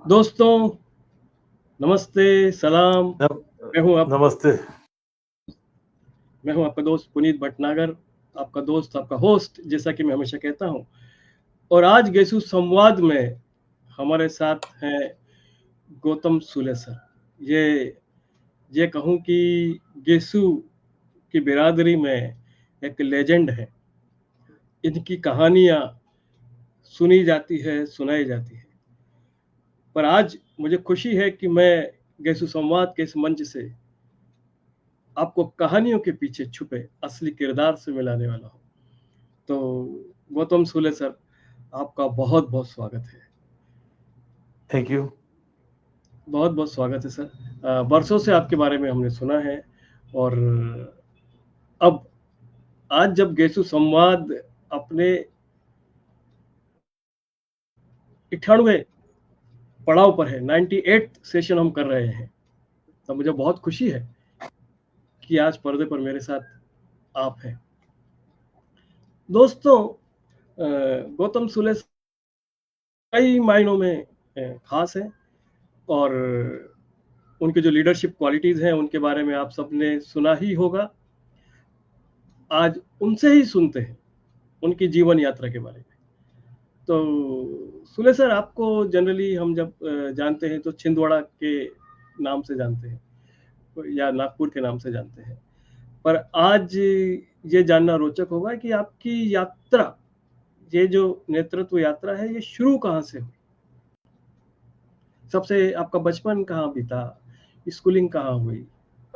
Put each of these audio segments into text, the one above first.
दोस्तों, नमस्ते, सलाम। नम- मैं हूँ आप नमस्ते। मैं हूँ आपका दोस्त पुनीत भटनागर, आपका दोस्त, आपका होस्ट, जैसा कि मैं हमेशा कहता हूँ। और आज गेसु संवाद में हमारे साथ हैं गौतम सूले सर। ये ये कहूँ कि गेसु की बिरादरी में एक लेजेंड है। इनकी कहानियाँ सुनी जाती है, सुनाई जाती है। पर आज मुझे खुशी है कि मैं गेसु संवाद के इस मंच से आपको कहानियों के पीछे छुपे असली किरदार से मिलाने वाला हूँ। तो गौतम सूले सर, आपका बहुत बहुत स्वागत है। Thank you. बहुत बहुत स्वागत है सर। बरसों से आपके बारे में हमने सुना है। और अब आज जब गेसु संवाद अपने 98 पड़ाव पर है, 98 सेशन हम कर रहे हैं, तब मुझे बहुत खुशी है कि आज पर्दे पर मेरे साथ आप हैं। दोस्तों, गौतम सूले कई मायनों में खास है। और उनके जो लीडरशिप क्वालिटीज हैं उनके बारे में आप सबने सुना ही होगा। आज उनसे ही सुनते हैं उनकी जीवन यात्रा के बारे में। तो सुले सर, आपको जनरली हम जब जानते हैं तो छिंदवाड़ा के नाम से जानते हैं या नागपुर के नाम से जानते हैं। पर आज ये जानना रोचक होगा कि आपकी यात्रा, ये जो नेतृत्व यात्रा है, ये शुरू कहाँ से हुई? सबसे आपका बचपन कहाँ बीता, स्कूलिंग कहाँ हुई?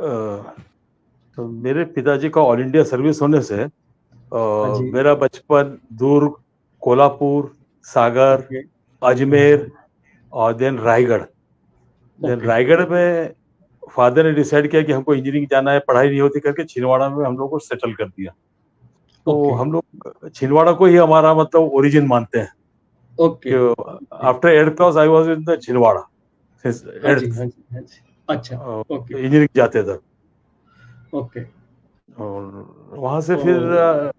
तो मेरे पिताजी का ऑल इंडिया सर्विस होने से हाँ जी। मेरा बचपन दुर्ग, कोल्हापुर, सागर, ओके। हाँ हाँ। अजमेर और then Raigarh. Then okay. Raigarh में फादर ने डिसाइड किया कि हमको इंजीनियरिंग जाना है, पढ़ाई नहीं होती करके छिंदवाड़ा में हम लोग को सेटल कर दिया। तो ओके। हम लोग छिंदवाड़ा को ही हमारा मतलब ओरिजिन मानते हैं ओके। कि okay. After 8th class I was in the Chhindwara since हाँ जी, 8th। हाँ जी, हाँ जी। अच्छा। ओके। इंजीनियरिंग जाते थे। ओके। और वहां से तो फिर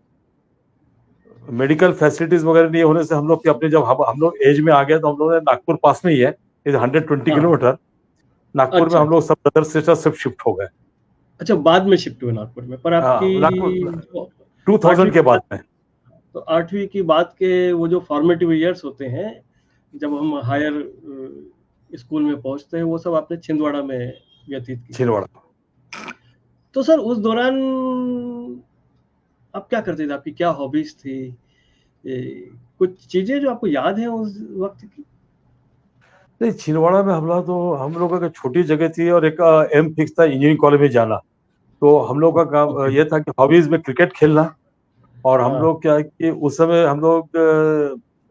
मेडिकल फैसिलिटीज वगैरह नहीं होने से हम लोग के अपने जब हम लोग एज में आ गए तो हम लोग ने नागपुर पास में ही है, इज 120 हाँ। किलोमीटर। नागपुर में अच्छा। हम लोग सब ब्रदर सिस्टर सब शिफ्ट हो गए। अच्छा, बाद में शिफ्ट हुए नागपुर में, पर आपकी नागपुर जो 8वीं 2000 के के बाद, बाद में। तो 8वीं की बाद के वो जो फॉर्मेटिव ईयर्स होते हैं, जब हम हायर स्कूल में पहुंचते हैं, वो सब आपने छिंदवाड़ा में व्यतीत किए। छिंदवाड़ा। तो सर, उस दौरान आप क्या करते थे? आपकी क्या हॉबीज थी? कुछ चीजें जो आपको याद है उस वक्त की? नहीं, छिंदवाड़ा में हम लोगों का छोटी जगह थी और एक एम फिक्स था इंजीनियरिंग कॉलेज में जाना। तो हम लोग का काम ओके। ये था कि हॉबीज में क्रिकेट खेलना। और हम हाँ लोग क्या है कि उस समय हम लोग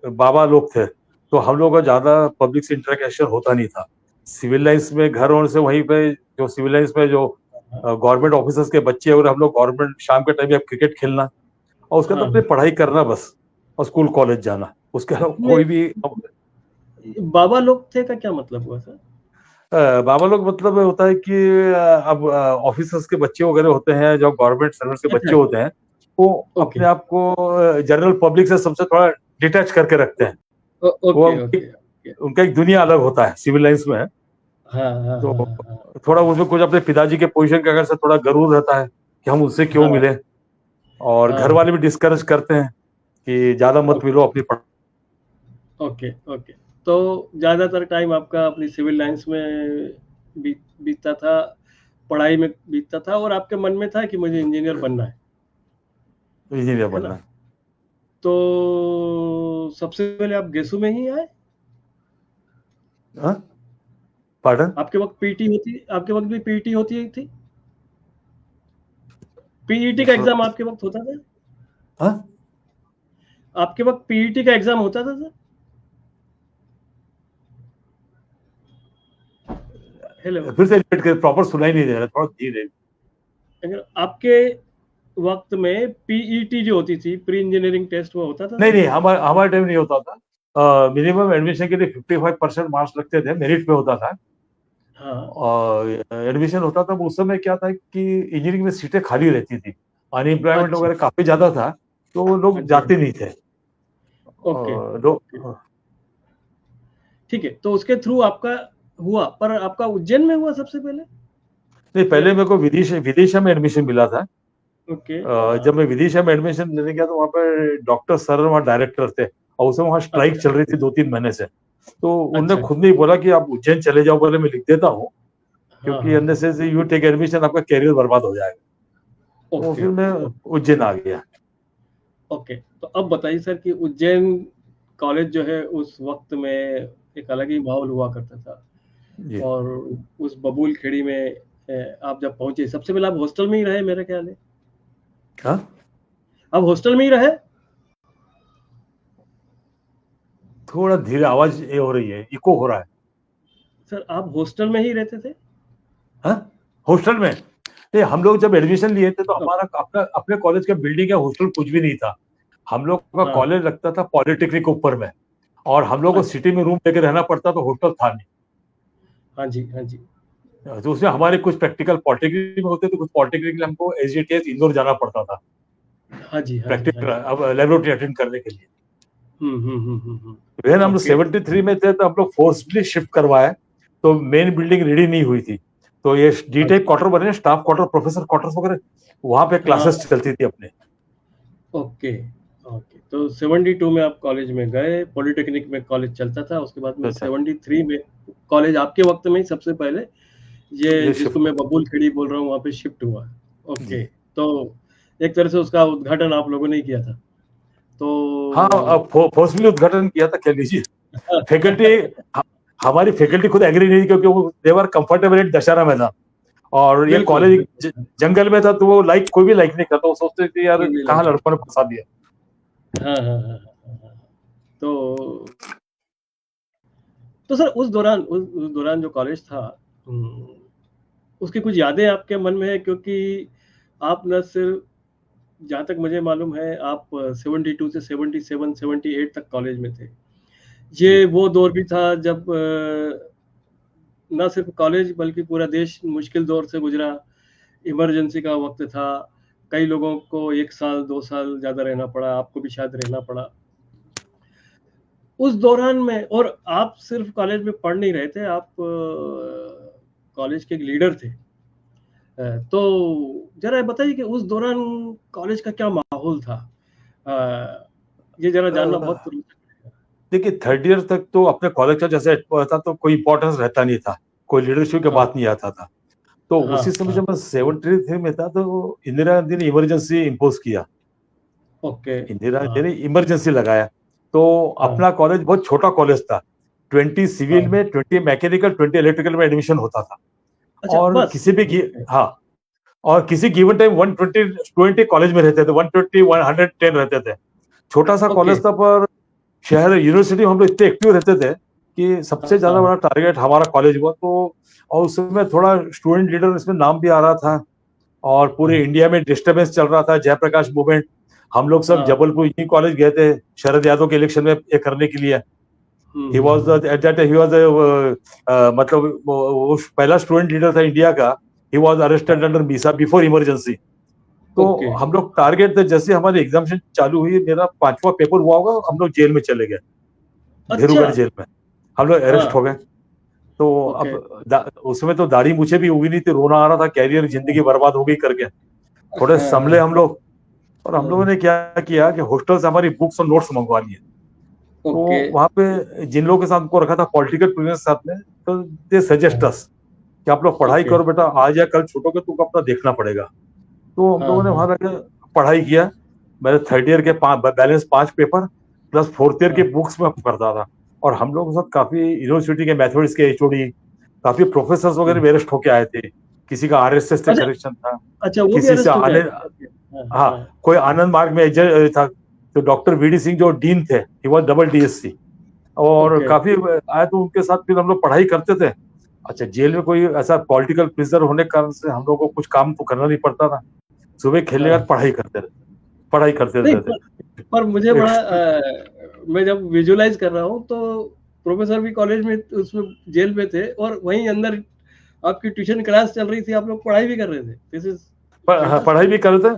बाबा लोग थे, तो हम लोग का ज्यादा पब्लिक से इंटरेक्शन होता नहीं था। सिविल लाइंस में घर होने से वहीं पे जो सिविल लाइंस में जो हाँ गवर्नमेंट ऑफिसर्स के बच्चे और हम लोग गवर्नमेंट शाम के टाइम में क्रिकेट खेलना और उसके बाद हाँ। अपनी पढ़ाई करना बस। और स्कूल कॉलेज जाना, उसके अलावा में कोई भी बाबा लोग थे का क्या मतलब हुआ सर? बाबा लोग मतलब होता है कि अब ऑफिसर्स के बच्चे वगैरह होते हैं, जो गवर्नमेंट सर्वेंट्स के अच्छा बच्चे अच्छा। होते हैं, वो ओके। अपने आप को जनरल पब्लिक से सबसे थोड़ा डिटैच करके रखते हैं। वो ओके ओके ओके। उनका एक दुनिया अलग होता है सिविल लाइंस में। हाँ हाँ तो हाँ हाँ। थोड़ा उसमें कुछ अपने पिताजी के पोजीशन के अगर से थोड़ा गरूर रहता है कि हम उससे क्यों हाँ मिले। और घर हाँ। वाले भी डिस्करेज करते हैं कि ज्यादा मत ओके मिलो अपनी ओके ओके। तो ज्यादातर टाइम आपका अपनी सिविल लाइंस में बीतता था, पढ़ाई में बीतता था, और आपके मन में था कि मुझे इंजीनियर बनना इंजीनियर है ना? बनना। तो सबसे पहले आप गेसू में ही आए? हाँ, पार्डन। आपके वक्त पीटी होती, आपके वक्त भी पीटी होती थी? पीईटी का एग्जाम आपके वक्त होता था? हाँ, आपके वक्त पीईटी का एग्जाम होता था सर? हेलो। फिर से रिपीट कर, प्रॉपर सुनाई नहीं दे रहा, थोड़ा धीरे। अगर आपके वक्त में पीईटी जो होती थी, प्री इंजीनियरिंग टेस्ट, वो होता था नहीं सर? नहीं, हमारे टाइम नहीं होता था। मिनिमम एडमिशन के लिए 55% मार्क्स लगते थे, मेरिट पे होता था। हाँ। और एडमिशन होता था उस समय क्या था कि इंजीनियरिंग में सीटें खाली रहती थी, अनएम्प्लॉयमेंट अच्छा। वगैरह काफी ज्यादा था, तो हाँ लोग जी, हाँ जाते जी। नहीं थे। ओके लोग ओके। ठीक है, तो उसके थ्रू आपका हुआ, पर आपका उज्जैन में हुआ सबसे पहले? नहीं, पहले मेरे को विदिशा में एडमिशन मिला था। ओके। जब मैं विदिशा में एडमिशन लेने गया तो वहाँ पे डॉक्टर सर वहाँ डायरेक्टर थे, और उस समय वहाँ स्ट्राइक अच्छा, चल रही थी 2-3 महीने से। तो उनने अच्छा, खुद नहीं बोला कि आप उज्जैन चले जाओ, बोले मैं लिख देता हूँ, हाँ, क्योंकि हाँ, हाँ। अननेसेसरी यू टेक एडमिशन, आपका कैरियर बर्बाद हो जाएगा। तो ओके, फिर मैं उज्जैन आ गया। ओके। तो अब बताइए सर कि उज्जैन कॉलेज जो है उस वक़्त में एक अलग ही माहौल हुआ करता था, जी। और उस बबूल खेड़ी में आप जब पहुँचे, सबसे पहले आप हॉस्टल में ही रहे मेरे ख़्याल है? हाँ, आप हॉस्टल में ही रहे? थोड़ा धीरे आवाज ये हो रही है, इको हो रहा है। सर आप हॉस्टल में ही रहते थे? हाँ, हॉस्टल में नहीं, हम लोग जब एडमिशन लिए थे तो अ, हमारा अपना अपने कॉलेज का बिल्डिंग या हॉस्टल कुछ भी नहीं था। हम लोग का हाँ, कॉलेज लगता था पॉलिटेक्निक ऊपर में, और हम लोग को अच्छा। सिटी में रूम लेके रहना पड़ता, तो हॉस्टल था हाँ जी, हाँ जी। नहीं। तो उसमें हमारे कुछ प्रैक्टिकल पॉलिटेक्निक में होते थे, कुछ पॉलिटेक्निक के लिए हमको एसजीटीएस इंदौर जाना पड़ता था हाँ जी, हाँ जी, हाँ प्रैक्टिकल, जी। अब लेबोरेटरी अटेंड करने के लिए। हुँ। फिर हम ओके, 73 में थे तो हम लोग फोर्सफुली शिफ्ट करवाए, तो मेन बिल्डिंग रेडी नहीं हुई थी। तो ये हाँ डीटेक जी। क्वार्टर बने, स्टाफ क्वार्टर, प्रोफेसर क्वार्टर्स वगैरह, वहां पे हाँ, क्लासेस चलती थी अपने। Okay, okay. तो 72 में आप कॉलेज में गए, पॉलिटेक्निक में कॉलेज चलता था, उसके बाद में अच्छा, 73 में कॉलेज आपके वक़्त में ही सबसे पहले ये ये जिसको शिफ्ट मैं हुआ। बबूल खेड़ी बोल रहा हूँ, वहाँ पे शिफ्ट हुआ। जी। ओके, तो एक तरह से उसका उद्घाटन आप लोगों ने ही किया था। हाँ, तो अब फोर्सफुली उद्घाटन किया था कह लीजिए। फैकल्टी, हमारी फैकल्टी खुद एग्री नहीं थी, क्योंकि वो देवर कंफर्टेबल एट दशहरा में था, और ये बिल्कुल, कॉलेज बिल्कुल। जंगल में था, तो वो लाइक कोई भी लाइक नहीं करता, वो सोचते थे यार कोई भी कहाँ लाइक नहीं लड़कों ने करता। फंसा दिया। हाँ। तो सर उस दौरान जो कॉलेज था, उम, उसकी कुछ यादें आपके मन में है? क्योंकि आप न सिर्फ़, जहाँ तक मुझे मालूम है, आप 72 से 77, 78 तक कॉलेज में थे। जी। ये वो दौर भी था जब ना सिर्फ़ कॉलेज बल्कि पूरा देश मुश्किल दौर से गुज़रा, इमरजेंसी का वक़्त था, कई लोगों को 1 साल, 2 साल ज़्यादा रहना पड़ा, आपको भी शायद रहना पड़ा। उस दौरान में, और आप सिर्फ़ कॉलेज में पढ़ नहीं रहे थे, आप कॉलेज के एक लीडर थे। तो ज़रा ये बताइए कि उस दौरान कॉलेज का क्या माहौल था? अ, ये ज़रा अ, जानना बहुत रोचक है। देखिए, थर्ड ईयर तक तो अपने कॉलेज का जैसे था, तो कोई इंपॉर्टेंस रहता नहीं था, कोई लीडरशिप की हाँ, बात नहीं आता था। तो उसी समय हाँ। जब मैं 73 में था, तो इंदिरा गांधी ने इमरजेंसी इम्पोज किया। ओके। इंदिरा गांधी हाँ, ने इमरजेंसी लगाया। तो हाँ, अपना कॉलेज बहुत छोटा कॉलेज था, 20 हाँ। सिविल में, 20 मैकेनिकल, 20 इलेक्ट्रिकल में एडमिशन होता था। अच्छा, और बस? किसी भी ओके, हाँ, और किसी गिवन टाइम 120 स्टूडेंट कॉलेज में रहते थे, 120 110 रहते थे। छोटा सा ओके। कॉलेज था, पर शहर यूनिवर्सिटी में हम लोग इतने एक्टिव रहते थे कि सबसे ज्यादा हाँ, बड़ा टारगेट हमारा कॉलेज हुआ। तो और उस समय थोड़ा स्टूडेंट लीडर इसमें नाम भी आ रहा था, और पूरे हाँ, इंडिया में डिस्टर्बेंस चल रहा था, जयप्रकाश मूवमेंट। हम लोग सब हाँ। जबलपुर यही कॉलेज गए थे शरद यादव के इलेक्शन में ये करने के लिए। He was hmm. At that, he was मतलब वो पहला स्टूडेंट लीडर था इंडिया का। ही वाज हाँ, arrested under Misa before emergency. तो ओके। हम लोग टारगेट थे, जैसे हमारी एग्जामिनेशन चालू हुई, मेरा 5वां पेपर हुआ होगा, हम लोग जेल में चले गए, अच्छा! भेरूगढ़ जेल में। हम लोग अरेस्ट हाँ, हो गए। तो ओके। उसमें तो दाढ़ी मूछें भी उगी नहीं थी, रोना आ रहा था, कैरियर जिंदगी बर्बाद हो गई करके। थोड़े संभले हाँ, हम लोग, और हम लोगों हाँ। ने क्या किया कि हॉस्टल से हमारी बुक्स और नोट्स मंगवा लिए। तो ओके। वहां पे जिन लोगों के साथ हमको रखा था पॉलिटिकल प्रिजनर्स साथ में, तो दे सजेस्ट हाँ, अस कि आप लोग पढ़ाई ओके। करो बेटा, आज या कल छूटोगे तुमको अपना देखना पड़ेगा। तो हम लोगों ने हाँ। वहां रह पढ़ाई किया। मैंने थर्ड ईयर के balance 5 paper plus fourth year की हाँ। बुक्स में करता था। और हम लोग के साथ काफी यूनिवर्सिटी के मैथमेटिक्स के एचओडी, काफी प्रोफेसर वगैरह हुँ। भी अरेस्ट होके आए थे। किसी का आरएसएस से अच्छा, कनेक्शन था, अच्छा, वो भी किसी से अरेस्ट हो गए आने, थे? ओके। हाँ, हाँ, हाँ। कोई आनंद मार्ग में था। तो डॉक्टर वीडी सिंह जो डीन थे, ही वॉज डबल डीएससी, और ओके। काफी आए, तो उनके साथ फिर हम लोग पढ़ाई करते थे। अच्छा, जेल में कोई ऐसा पॉलिटिकल प्रिजनर होने के कारण से हम लोग को कुछ काम तो करना नहीं पड़ता था। सुबह खेलने के बाद हाँ। पढ़ाई करते नहीं, रहते पर मुझे थे। बड़ा मैं जब विजुअलाइज़ कर रहा हूँ, तो प्रोफ़ेसर भी कॉलेज में उसमें जेल में थे, और वहीं अंदर आपकी ट्यूशन क्लास चल रही थी, आप लोग पढ़ाई भी कर रहे थे। दिस इज़ हाँ, पढ़ाई फैंटास्टिक। भी कर रहे थे।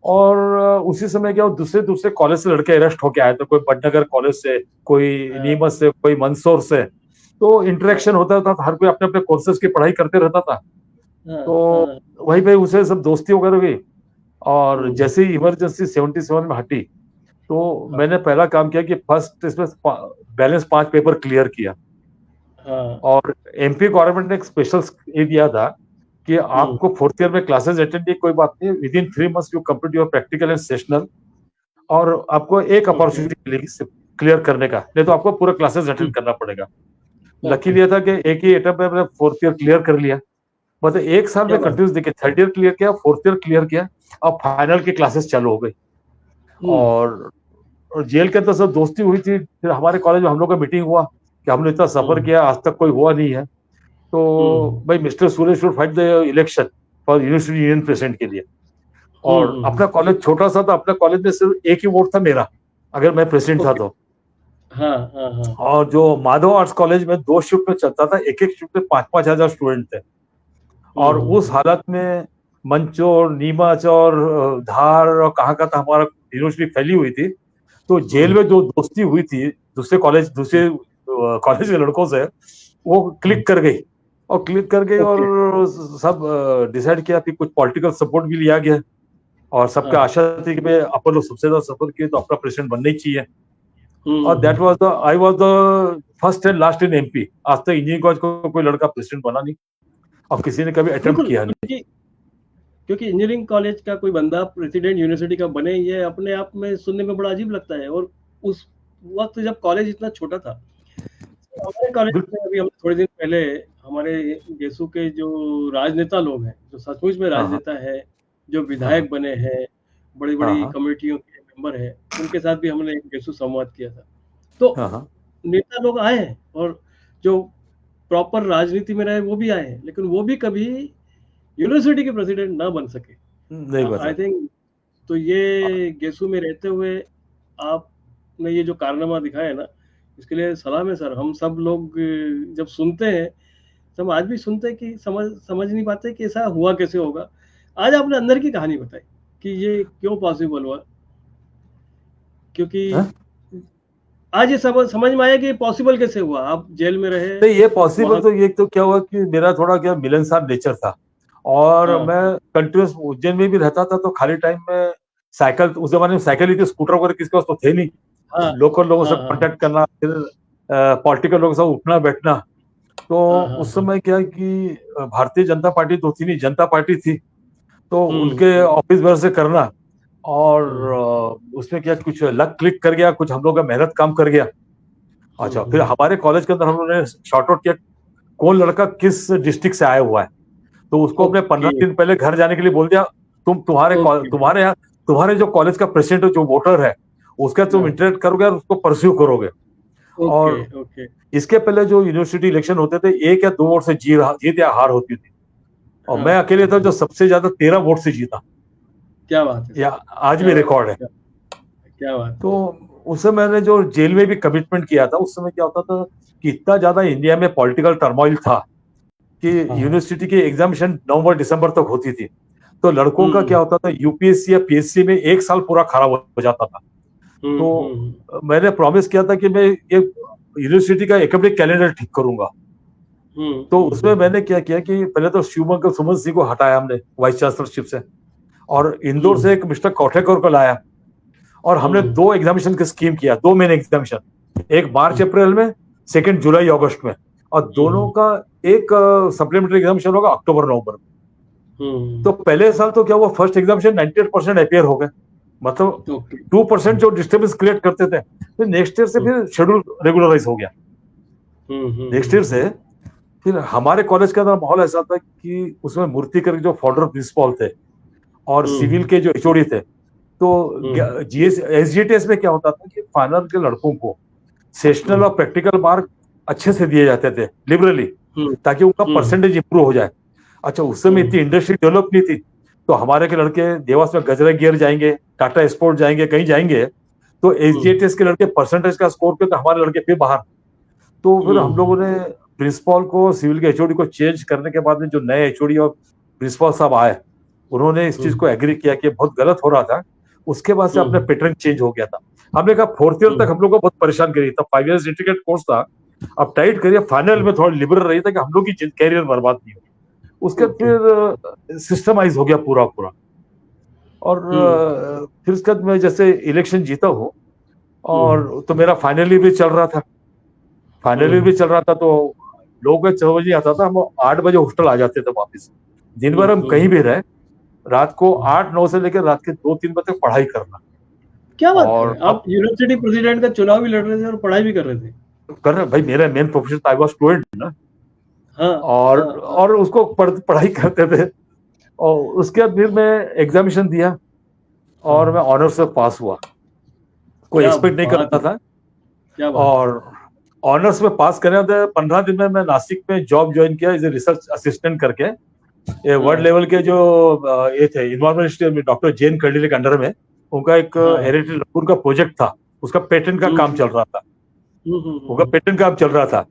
और उसी समय क्या, दूसरे दूसरे कॉलेज से लड़के अरेस्ट होके आए थे, कोई बड़नगर कॉलेज से, कोई हाँ, नीमच से, कोई मंदसौर से। तो इंटरेक्शन होता था, हर कोई अपने अपने कोर्सेज की पढ़ाई करते रहता था। हाँ, तो हाँ। वहीं पे उसे सब दोस्ती वगैरह हुई। और हुँ, जैसे ही इमरजेंसी 77 में हटी, तो हाँ, मैंने पहला काम किया कि फर्स्ट इसमें बैलेंस 5 पेपर क्लियर किया। हाँ। और एमपी गवर्नमेंट ने एक स्पेशल ये दिया था कि हुँ, आपको फोर्थ ईयर में क्लासेस अटेंड की कोई बात नहीं, with in 3 months you complete your practical and sessional. और आपको एक ओके, अपॉर्चुनिटी मिलेगी क्लियर करने का, नहीं तो आपको पूरा क्लासेस हुँ, अटेंड करना पड़ेगा। ओके, लकीली ये था कि एक ही अटेम्प्ट में मैंने फोर्थ ईयर क्लियर कर लिया। मतलब एक साल क्या में बात कंटिन्यूस देखिए, थर्ड ईयर क्लियर किया, फोर्थ ईयर क्लियर किया, अब फाइनल की क्लासेस चालू हो गई। हुँ, और जेल के अंदर सब दोस्ती हुई थी। फिर हमारे कॉलेज में हम लोग का मीटिंग हुआ कि हमने इतना सफर हुँ, किया, आज तक कोई हुआ नहीं है। तो हुँ, भाई mister Suresh should fight the election for university union president के लिए। हुँ, और हुँ, अपना कॉलेज छोटा सा था, अपने कॉलेज में सिर्फ एक ही वोट था मेरा, अगर मैं प्रेसिडेंट था ओके, तो। हाँ, हाँ, हाँ, और जो माधव आर्ट्स कॉलेज में 2 शिफ्ट में चलता था, एक एक शिफ्ट में 5-5 हजार स्टूडेंट थे। हुँ, और हुँ, उस हालत में मंचोर, नीमच और धार और कहाँ का था हमारा यूनिवर्सिटी फैली हुई थी। तो जेल हुँ, में जो दोस्ती हुई थी हुँ, दूसरे कॉलेज के लड़कों से, वो हुँ, क्लिक कर गई। और क्लिक कर गई, और ओके, सब डिसाइड किया कि कुछ पॉलिटिकल सपोर्ट भी लिया गया। और सबका हाँ, आशा थी कि भाई अपन लोग सबसे ज्यादा सफर किए तो अपना प्रेसिडेंट बनना ही चाहिए। हुँ, और that hmm, was the I was the first and last in MP. आज तक इंजीनियरिंग कॉलेज को कोई लड़का प्रेसिडेंट बना नहीं, और किसी ने कभी अटेम्प्ट बिल्कुल, किया नहीं। क्योंकि इंजीनियरिंग कॉलेज का कोई बंदा प्रेसिडेंट यूनिवर्सिटी का बने, ये अपने आप में सुनने में बड़ा अजीब लगता है। और उस वक़्त जब कॉलेज इतना छोटा था, हमारे कॉलेज बिल्कुल। में अभी हम थोड़े दिन पहले हमारे गेसू के जो राजनेता लोग हैं, जो सचमुच में हाँ, हाँ, राजनेता है, जो हाँ, विधायक बने हैं, हाँ, बड़ी-बड़ी हाँ, कमेटियों के मेंबर हैं, उनके साथ भी हमने एक गेसू संवाद किया था। तो हाँ, हाँ, नेता लोग आए हैं, और जो प्रॉपर राजनीति में रहे वो भी आए हैं, लेकिन वो भी कभी यूनिवर्सिटी के प्रेसिडेंट ना बन सके। नहीं बता। आई थिंक तो ये गेसू में रहते हुए आपने ये जो कारनामा दिखाया है ना, इसके लिए सलाम है सर। हम सब लोग जब सुनते हैं, तो हम आज भी सुनते हैं कि समझ नहीं पाते कि ऐसा हुआ कैसे होगा। आज आपने अंदर की कहानी बताई कि ये क्यों पॉसिबल हुआ, क्योंकि हाँ? आज ये समझ में आया कि पॉसिबल कैसे हुआ। आप जेल में रहे तो ये पॉसिबल, वहां। तो ये तो क्या हुआ कि मेरा थोड़ा क्या मिलनसार नेचर था। और हाँ, मैं कंटिन्यूस उज्जैन में भी रहता था, तो खाली टाइम में साइकिल, उस जमाने में साइकिल ही थी, स्कूटर वगैरह किसके पास तो थे नहीं। हाँ, लोकल लोगों से हाँ, हाँ, कांटेक्ट करना, फिर पॉलिटिकल लोगों से उठना बैठना। तो हाँ, हाँ, उस हाँ, समय क्या है कि भारतीय जनता पार्टी तो थी नहीं, जनता पार्टी थी। तो हम्म, उनके ऑफिस भर से करना। और हम्म, उसमें क्या कुछ लक क्लिक कर गया, कुछ हम लोग का मेहनत काम कर गया। हम्म, अच्छा, फिर हमारे कॉलेज के अंदर हम लोगों ने शॉर्ट आउट किया कौन लड़का किस डिस्ट्रिक्ट से आया हुआ है। तो उसको अपने ओके, 15 दिन पहले घर जाने के लिए बोल दिया, ओके, तुम्हारे जो कॉलेज का प्रेसिडेंट जो वोटर है, उसका तुम हाँ, इंटरेक्ट करोगे और उसको परस्यू करोगे। ओके, और ओके, इसके पहले जो यूनिवर्सिटी इलेक्शन होते थे, 1 या 2 वोट से जीत या हार होती थी। और हाँ, मैं अकेले हाँ, था जो हाँ, सबसे ज्यादा 13 वोट से जीता। क्या बात है या सर! आज भी क्या बात रिकॉर्ड है। है! क्या बात तो है! उस समय मैंने जो जेल में भी कमिटमेंट किया था, उस समय क्या होता था कि इतना ज्यादा इंडिया में पॉलिटिकल टर्मोइल था कि हाँ, यूनिवर्सिटी की एग्जामिनेशन नवंबर दिसंबर तक होती थी। तो लड़कों का हुँ, क्या होता था, यूपीएससी या पीएससी में एक साल पूरा खराब हो जाता था। हुँ, तो हुँ, मैंने प्रॉमिस किया था कि मैं ये यूनिवर्सिटी का एकेडमिक कैलेंडर ठीक करूंगा। हुँ, तो हुँ, उसमें मैंने क्या किया कि पहले तो शिवमंगल सुमन सिंह को हटाया हमने वाइस चांसलरशिप से। और इंदौर से हुँ, एक मिस्टर कोठेकर को लाया। और हमने हुँ, 2 एग्जामिनेशन की स्कीम किया, 2 मेन एग्जामिनेशन, एक मार्च हुँ, अप्रैल में, सेकंड जुलाई अगस्त में। और दोनों हुँ, का एक सप्लीमेंट्री एग्जामिनेशन होगा अक्टूबर नवंबर में। तो हुँ, पहले साल तो क्या हुआ, फर्स्ट एग्जामिनेशन 98% अपियर हो गए। मतलब ओके, 2% जो डिस्टर्बेंस क्रिएट करते थे, फिर नेक्स्ट ईयर से हुँ, फिर शेड्यूल रेगुलराइज हो गया। हुँ, हुँ, नेक्स्ट ईयर से हुँ, फिर हमारे कॉलेज के अंदर माहौल ऐसा था कि उसमें मूर्ति करके जो फॉर्डर प्रिंसिपल थे, और सिविल हुँ, के जो एचओडी थे। तो हुँ, जीएस एसजीटीएस में क्या होता था कि फाइनल के लड़कों को सेशनल हुँ, और प्रैक्टिकल मार्क अच्छे से दिए जाते थे लिबरली, हुँ, ताकि उनका हुँ, परसेंटेज इंप्रूव हो जाए। अच्छा, उस समय हुँ, इतनी इंडस्ट्री डेवलप नहीं थी। तो हमारे के लड़के देवास में गजरा गियर जाएंगे, टाटा स्पोर्ट जाएंगे, कहीं जाएंगे। तो हुँ, एसजीटीएस के लड़के परसेंटेज का स्कोर पे, तो हमारे लड़के फिर बाहर। तो फिर हम हुँ, लोगों ने प्रिंसिपल को, सिविल के एचओडी को चेंज करने के बाद में जो नए एचओडी और प्रिंसिपल साहब आए, उन्होंने इस चीज हुँ, को एग्री किया कि बहुत गलत हो रहा था। उसके बाद से अपना हुँ, पैटर्न चेंज हो गया था। हमने कहा फोर्थ ईयर तक हुँ, हम लोग को बहुत परेशान करी था, 5 इयर्स इंटीग्रेटेड कोर्स था। अब टाइट करियर, फाइनल में थोड़ा लिबरल रही था कि हम लोग की कैरियर बर्बाद नहीं हो। उसके ओके। फिर सिस्टमाइज हो गया पूरा पूरा। और फिर उसके बाद मैं जैसे इलेक्शन जीता हूँ, हम्म और तो मेरा फाइनली भी चल रहा था, फाइनली भी हम्म चल रहा था। तो लोगों का 6 बजे आता था, हम 8 बजे हॉस्टल आ जाते थे वापस। दिन भर हम कहीं हम्म। भी रहे, रात को हम्म। 8-9 से लेकर रात के 2-3 बजे तक पढ़ाई करना। क्या बात है, और आप अब यूनिवर्सिटी प्रेसिडेंट का चुनाव भी लड़ रहे थे और पढ़ाई भी कर रहे थे? कर रहे भाई, मेरा मेन प्रोफेशन था, आई वाज स्टूडेंट ना। हाँ हाँ हाँ। और उसको पढ़ाई करते थे। और उसके बाद फिर मैं एग्जामिनेशन दिया, और मैं हाँ। ऑनर्स से पास हुआ। कोई क्या एक्सपेक्ट नहीं बात करता है, था। क्या बात है। और ऑनर्स में पास करने के 15 दिन में मैं नासिक में जॉब ज्वाइन किया, एज ए रिसर्च असिस्टेंट करके। ये वर्ल्ड हाँ लेवल के जो ये थे इन्वायरमेंट, डॉक्टर जेन कर्डिले के अंडर में उनका एक हाँ। हेरिटेज उनका प्रोजेक्ट था, उसका पेटेंट का काम हम्म चल रहा था। उनका हम्म। पेटेंट काम चल रहा था।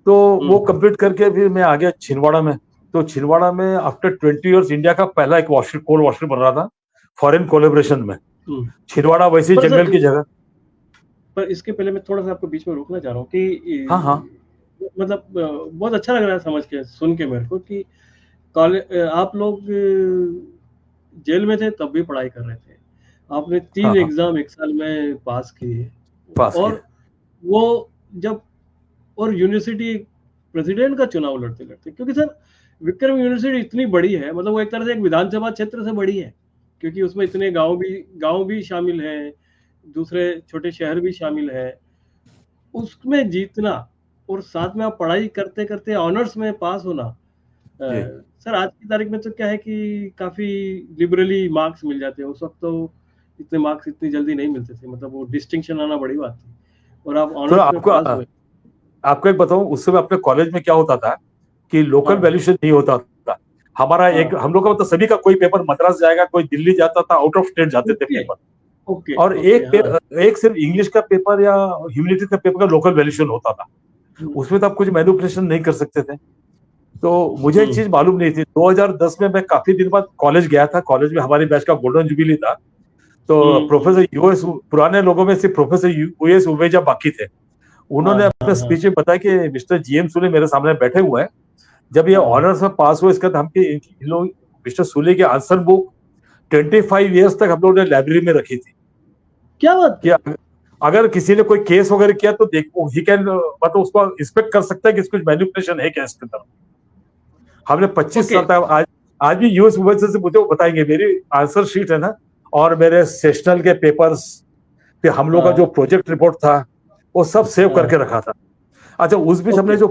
तो वो हम्म कंप्लीट करके फिर मैं आ गया छिंदवाड़ा में। तो छिंदवाड़ा में आफ्टर 20 ईयर्स इंडिया का पहला एक वॉशर कोल्ड वॉशर बन रहा था, फॉरेन कोलेब्रेशन में। हम्म। छिंदवाड़ा वैसे पर जंगल सर, की जगह। पर इसके पहले मैं थोड़ा सा आपको बीच में रोकना चाह रहा हूँ कि हाँ हाँ मतलब बहुत अच्छा लग रहा है समझ के, सुन के मेरे को कि कॉलेज आप लोग जेल में थे तब भी पढ़ाई कर रहे थे, आपने हाँ 3 हाँ, एग्जाम एक साल में पास किए, पास किया। और वो जब, और यूनिवर्सिटी प्रेसिडेंट का चुनाव लड़ते लड़ते, क्योंकि सर विक्रम यूनिवर्सिटी इतनी बड़ी है, मतलब वो एक तरह से एक विधानसभा क्षेत्र से बड़ी है, क्योंकि उसमें इतने गांव भी शामिल हैं, दूसरे छोटे शहर भी शामिल हैं, उसमें जीतना और साथ में आप पढ़ाई करते करते ऑनर्स में पास होना। जी। सर आज की तारीख में तो क्या है कि काफी लिबरली मार्क्स मिल जाते हैं, उस वक्त तो इतने मार्क्स इतनी जल्दी नहीं मिलते थे, मतलब वो डिस्टिंक्शन आना बड़ी बात थी, और आप तो ऑनर्स में आपको पास हुए। आपको एक बताऊं, उस समय अपने कॉलेज में क्या होता था कि लोकल हाँ वैल्यूशन नहीं होता था। हमारा एक, हाँ। हम लोग का मतलब सभी का कोई पेपर मद्रास जाएगा, कोई दिल्ली जाता था, आउट ऑफ स्टेट जाते थे ओके पेपर। ओके और ओके। हाँ। एक सिर्फ इंग्लिश का पेपर या ह्यूमैनिटीज का पेपर का लोकल वैल्यूशन होता था। हम्म उसमें तो आप कुछ मैनिपुलेशन नहीं कर सकते थे। तो मुझे एक हम्म चीज मालूम नहीं थी। 2010 में मैं काफी दिन बाद कॉलेज गया था, कॉलेज में हमारी बैच का गोल्डन जुबिली था। तो हम्म। प्रोफेसर यूएस, पुराने लोगों में सिर्फ प्रोफेसर यूएस उवेजा बाकी थे। हाँ उन्होंने हाँ अपने हाँ स्पीच में बताया कि मिस्टर जीएम सुले मेरे सामने बैठे हुए हैं, जब ये हाँ। ऑनर्स में पास हुए इसके बाद हम इन लोग मिस्टर सुले की आंसर बुक 25 ईयर्स तक हम लोगों ने लाइब्रेरी में रखी थी। क्या बात कि है। अगर किसी ने कोई केस वगैरह किया तो देखो ही कैन, मतलब उसको इंस्पेक्ट कर सकता है कि कुछ मैनिपुलेशन है क्या इसके अंदर। हमने 25 ओके। साल तक, आज भी यूएस वुमेन से मुझे वो बताएंगे, मेरी आंसर शीट है ना, और मेरे सेशनल के पेपर्स, फिर हम लोग का जो हाँ प्रोजेक्ट रिपोर्ट था, वो सब सेव करके हाँ। रखा था। अच्छा, उस बीच हमने ओके। जो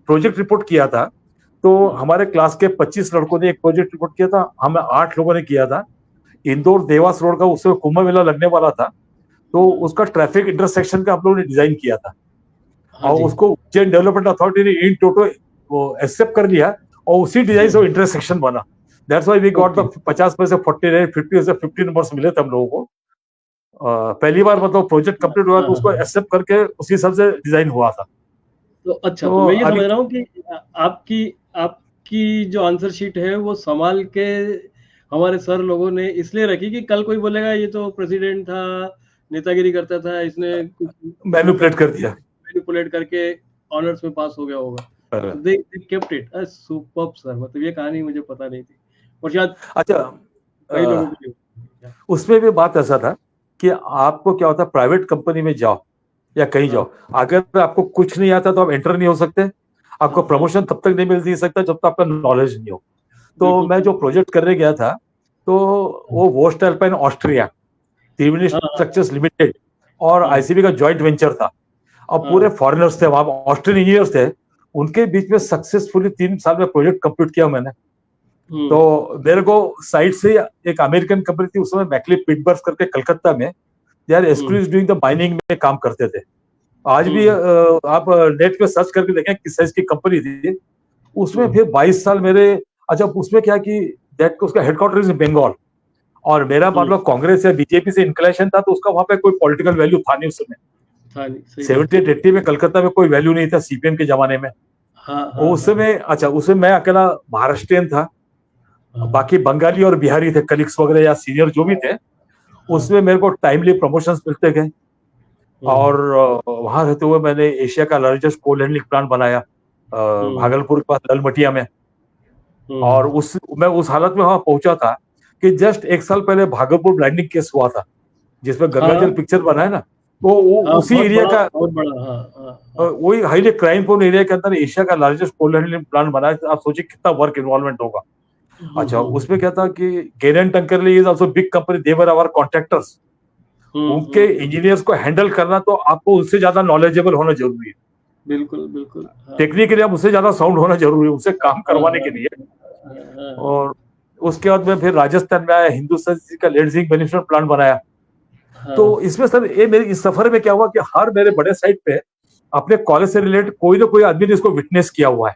प्रोजेक्ट रिपोर्ट किया था, तो हमारे क्लास के 25 लड़कों ने एक प्रोजेक्ट रिपोर्ट किया था, हम 8 लोगों ने किया था। इंदौर देवास रोड का उससे कुंभ मेला लगने वाला था, तो उसका ट्रैफिक इंटरसेक्शन का हम लोगों ने डिजाइन किया था। हाँ और जी। उसको उज्जैन डेवलपमेंट अथॉरिटी ने इन टोटो वो एक्सेप्ट कर लिया, और उसी डिजाइन से वो इंटरसेक्शन बना। That's why we got okay. The 50 में से 40, 50 से 50 नंबर्स मिले थे हम लोगों को। पहली बार मतलब प्रोजेक्ट कंप्लीट हुआ हाँ तो हाँ उसको हाँ। एक्सेप्ट करके उसी हिसाब से डिजाइन हुआ था। तो अच्छा, तो तो मैं ये अभी समझ रहा हूँ कि आपकी आपकी जो आंसर शीट है वो संभाल के हमारे सर लोगों ने इसलिए रखी कि कल कोई बोलेगा ये तो प्रेसिडेंट था, नेतागिरी करता था, इसने कुछ मैनिपुलेट मतलब कर दिया। मैनिपुलेट करके ऑनर्स में पास हो गया होगा। तो they kept it superb sir, मतलब ये कहानी मुझे पता नहीं थी, और शायद अच्छा, कई लोगों अ, को नहीं होती। उसमें भी बात ऐसा था कि आपको क्या होता है, प्राइवेट कंपनी में जाओ या कहीं हाँ जाओ, अगर आपको कुछ नहीं आता तो आप एंटर नहीं हो सकते। आपको हाँ हाँ। प्रमोशन तब तक नहीं मिल सकता जब तक आपका नॉलेज नहीं हो। तो बिल्कुल मैं सही। जो प्रोजेक्ट करने गया था, तो वो वोस्ट एल्पाइन ऑस्ट्रिया, त्रिवेणी हाँ हाँ स्ट्रक्चर्स लिमिटेड और हाँ आईसीबी का जॉइंट वेंचर था। अब पूरे हाँ। फॉरेनर्स थे वहां, ऑस्ट्रियन इंजीनियर्स थे। उनके बीच में सक्सेसफुली 3 साल में प्रोजेक्ट कंप्लीट किया मैंने। तो हम्म मेरे को साइड से एक अमेरिकन कंपनी थी उस समय, मैकली पिटबर्ग करके, कलकत्ता में, they are hmm exclusive doing the mining में काम करते थे। आज भी हम्म। आप नेट पे सर्च करके देखें किस साइज की कंपनी थी। उसमें हम्म फिर 22 साल मेरे। अच्छा, उसमें क्या कि दैट उसका हेडक्वार्टर इज बंगाल, और मेरा मान हम्म। लो कांग्रेस या बीजेपी से इंक्लेशन था, तो उसका वहां पे कोई पॉलिटिकल वैल्यू था नहीं उस समय। था नहीं, सही बात है। 70-80 में कलकत्ता में कोई वैल्यू नहीं था सीपीएम के जमाने में। हाँ और हाँ उस हाँ समय, अच्छा, उसमें मैं अकेला महाराष्ट्रियन था, हाँ बाकी बंगाली और बिहारी थे, कलीग्स वगैरह या सीनियर जो भी थे। हाँ। उसमें मेरे को टाइमली प्रमोशंस मिलते गए। और वहां रहते हुए मैंने एशिया का लार्जेस्ट कोल हैंडलिंग प्लांट बनाया भागलपुर के पास ललमटिया में। और मैं उस हालत में वहां पहुंचा था कि जस्ट एक साल पहले भागलपुर ब्लाइंडिंग केस हुआ था, जिसमें गंगाजल हाँ पिक्चर बना है ना, वो हाँ, उसी एरिया का, बहुत बड़ा, हाँ हाँ हाँ। वही हाईली क्राइम प्रोन एरिया के अंदर एशिया का लार्जेस्ट कोल हैंडलिंग प्लांट बना है। आप सोचिए कितना वर्क इन्वॉल्वमेंट होगा। अच्छा, उसमें क्या था कि गेरन टंकरली is also big company, they were our contractors. उनके इंजीनियर्स को हैंडल करना तो आपको उससे ज्यादा नॉलेजेबल होना जरूरी है। बिल्कुल बिल्कुल, हाँ टेक्निकली आप उससे ज्यादा साउंड होना जरूरी है, उससे काम हाँ करवाने हाँ के लिए। हाँ हाँ और उसके बाद में फिर राजस्थान में आया, हिंदुस्तान का लेड जिंक मैन्युफैक्चरिंग प्लांट बनाया। तो हाँ। इसमें सर ये मेरे इस सफर में क्या हुआ कि हर मेरे बड़े साइट पे अपने कॉलेज से रिलेटेड कोई ना कोई आदमी ने इसको विटनेस किया हुआ है।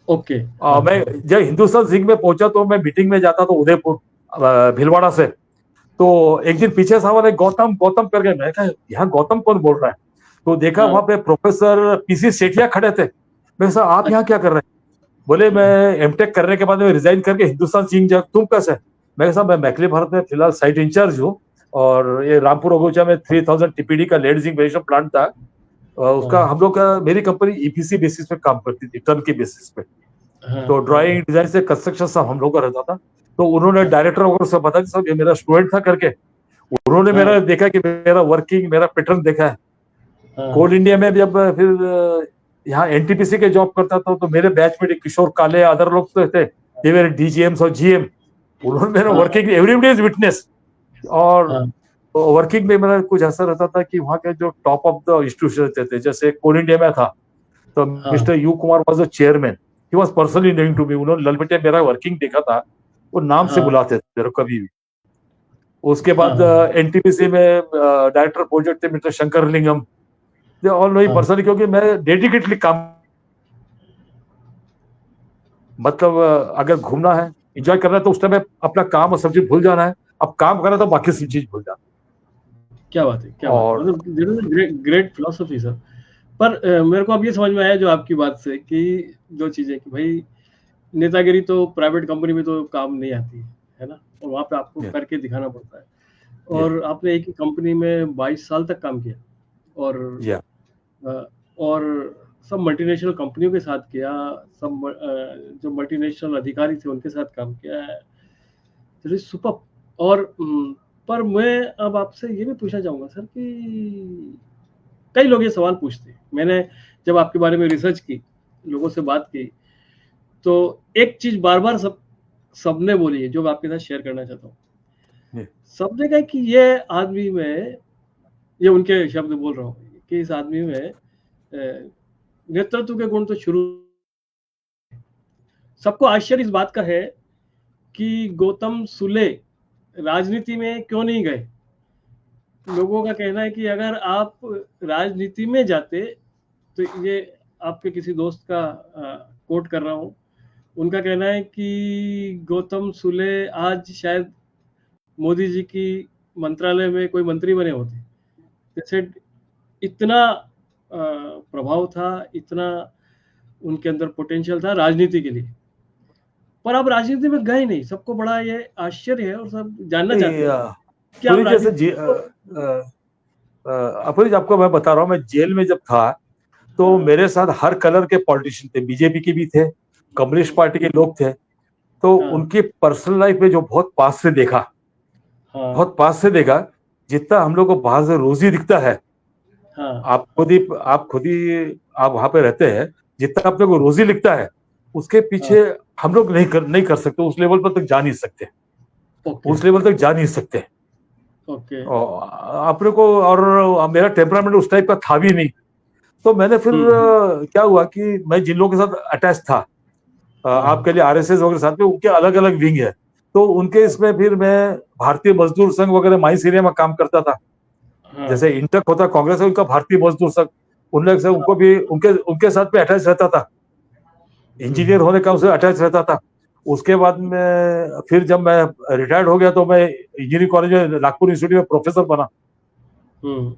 ओके, हाँ मैं हाँ जब हिंदुस्तान जिंक में पहुंचा तो मैं मीटिंग में जाता तो उदयपुर भीलवाड़ा से। तो एक दिन पीछे साहब ने गौतम गौतम करके, मैं कहा यहाँ गौतम कौन बोल रहा है? तो देखा हाँ। वहां पे प्रोफेसर पीसी सेठिया खड़े थे। मैं सर आप यहाँ अच्छा, क्या कर रहे हैं? बोले मैं एमटेक करने के बाद में रिजाइन करके हिंदुस्तान जिंक जा, तुम कैसे? मैं कहा साहब मैं मैकले भारत में फिलहाल साइट इंचार्ज हूँ, और ये रामपुर अगुचा में 3000 टीपीडी का लेड जिंक वेरिएशन प्लांट था। उसका हाँ हम लोग का, मेरी कंपनी ईपीसी बेसिस पे काम करती थी, टर्न की बेसिस पे। हाँ तो हाँ ड्राइंग डिजाइन से कंस्ट्रक्शन सब हम लोग का रहता था। तो उन्होंने डायरेक्टर वगैरह सब बता सब, ये मेरा स्टूडेंट था करके। उन्होंने हाँ मेरा देखा कि मेरा वर्किंग, मेरा पैटर्न देखा है। हाँ कोल इंडिया में जब फिर यहाँ एनटीपीसी के जॉब करता था, तो मेरे बैच में किशोर काले, अदर लोग तो थे, ये मेरे डीजीएम्स और जीएम। उन्होंने मेरा हाँ वर्किंग एवरीबडी इज विटनेस। और हाँ वर्किंग में मेरा कुछ ऐसा रहता था कि वहाँ के जो टॉप ऑफ द इंस्टीट्यूशन रहते थे, जैसे कोल इंडिया में था तो हाँ mister U Kumar was the chairman, he was personally knowing to me. उन्होंने ललबटे मेरा वर्किंग देखा था, वो नाम से हाँ बुलाते थे मेरे को कभी भी। उसके बाद हाँ एनटीपीसी में डायरेक्टर प्रोजेक्ट थे mister Shankar lingam, they all know हाँ। पर्सनली, क्योंकि मैं डेडिकेटली काम, मतलब अगर घूमना है, एंजॉय करना है, तो उस टाइम में अपना काम और सब चीज भूल जाना है। अब काम करना तो बाकी सब चीज भूल जाना। क्या बात है, क्या बात है, और मतलब ग्रेट ग्रेट फिलोसफी सर। पर मेरे को अब ये समझ में आया जो आपकी बात से कि दो चीजें, कि भाई नेतागिरी तो प्राइवेट कंपनी में तो काम नहीं आती है ना, और वहाँ पे आपको ये करके दिखाना पड़ता है। ये और आपने एक ही कंपनी में 22 साल तक काम किया, और ये अ, और सब मल्टीनेशनल कंपनियों के साथ किया, सब जो मल्टीनेशनल अधिकारी थे उनके साथ काम किया है। सुपर। और पर मैं अब आपसे ये भी पूछना चाहूंगा सर कि कई लोग ये सवाल पूछते हैं, मैंने जब आपके बारे में रिसर्च की, लोगों से बात की, तो एक चीज बार बार सबने बोली है जो मैं आपके साथ शेयर करना चाहता हूँ। ये सबने कहा कि ये आदमी में, ये उनके शब्द बोल रहा हूँ, कि इस आदमी में नेतृत्व के गुण तो शुरू। सबको आश्चर्य इस बात का है कि गौतम सुले राजनीति में क्यों नहीं गए। लोगों का कहना है कि अगर आप राजनीति में जाते, तो ये आपके किसी दोस्त का कोट कर रहा हूँ, उनका कहना है कि गौतम सुले आज शायद मोदी जी की मंत्रालय में कोई मंत्री बने होते। जैसे इतना प्रभाव था, इतना उनके अंदर पोटेंशियल था राजनीति के लिए, पर आप राजनीति में गए नहीं। सबको बड़ा ये आश्चर्य है और सब जानना चाहते हैं कि आप पूरी जैसे राजनीति को। अपनी आपको मैं बता रहा हूँ, मैं जेल में जब था तो हाँ मेरे साथ हर कलर के पॉलिटिशियन थे, बीजेपी के भी थे, कम्युनिस्ट पार्टी के लोग थे। तो हाँ उनकी पर्सनल लाइफ में जो बहुत पास से देखा, हाँ बहुत पास से देखा, जितना हम लोग को बाहर से रोजी दिखता है, हाँ आप खुद ही आप वहां पे रहते हैं, जितना अपने को रोजी लिखता है, उसके हाँ। पीछे हम लोग नहीं कर सकते, उस लेवल पर तक जा नहीं सकते, ओके उस लेवल तक जा नहीं सकते। ओके। और अपने को, और मेरा टेम्परामेंट उस टाइप का था भी नहीं। तो मैंने फिर हम्म। क्या हुआ कि मैं जिन लोगों के साथ अटैच था, हाँ आपके लिए आरएसएस वगैरह साथ में, उनके अलग अलग विंग है। तो उनके इसमें फिर मैं भारतीय मजदूर संघ वगैरह माइस एरिया में काम करता था। हाँ जैसे इंटक होता कांग्रेस है, उनका भारतीय मजदूर संघ, उनमें से उनको भी उनके उनके साथ में अटैच रहता था, इंजीनियर होने का उनसे अटैच रहता था। उसके बाद में फिर जब मैं रिटायर्ड हो गया तो मैं इंजीनियरिंग कॉलेज में नागपुर इंस्टीट्यूट में प्रोफेसर बना। हम्म।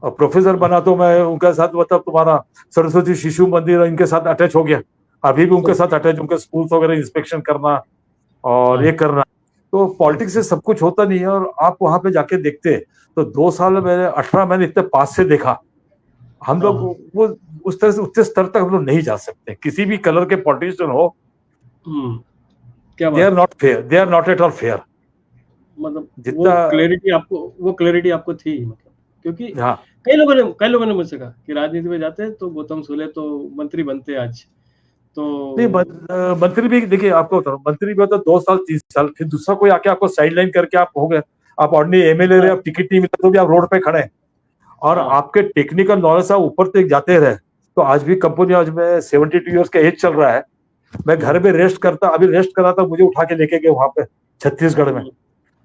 और प्रोफेसर बना तो मैं उनके साथ, मतलब तुम्हारा सरस्वती शिशु मंदिर, इनके साथ अटैच हो गया। अभी भी उनके साथ ओके। अटैच, उनके स्कूल्स वगैरह इंस्पेक्शन करना और हाँ ये करना। तो पॉलिटिक्स से सब कुछ होता नहीं है। और आप वहां पे जाके देखते तो 2 साल मैंने 18 महीने इतने पास से देखा। हम लोग हाँ, वो उस तरह से उतने स्तर तक हम लोग नहीं जा सकते। किसी भी कलर के पॉलिटिशियन हो, क्या दे बात आर है। Not fair, they are not at all fair. मतलब जितना वो क्लैरिटी आपको थी, मतलब क्योंकि हाँ कई लोगों ने मुझसे कहा कि राजनीति में जाते हैं तो गौतम सूले तो मंत्री बनते हैं आज। तो नहीं, मंत्री भी देखिए, आपको बताऊं, मंत्री भी होता 2 साल 3 साल, फिर दूसरा कोई आके आपको साइड लाइन करके आप हो गए, आप ऑर्डिनरी एमएलए रहे, हाँ, आप टिकट नहीं मिला तो भी आप रोड पे खड़े हैं। और हाँ, आपके टेक्निकल नॉलेज से ऊपर तक जाते रहे तो आज भी कंपनी, आज में 72 ईयर्स का एज चल रहा है, मैं घर में रेस्ट करता, अभी रेस्ट कर रहा था, मुझे उठा के लेके गए वहां पे छत्तीसगढ़ में। हुँ,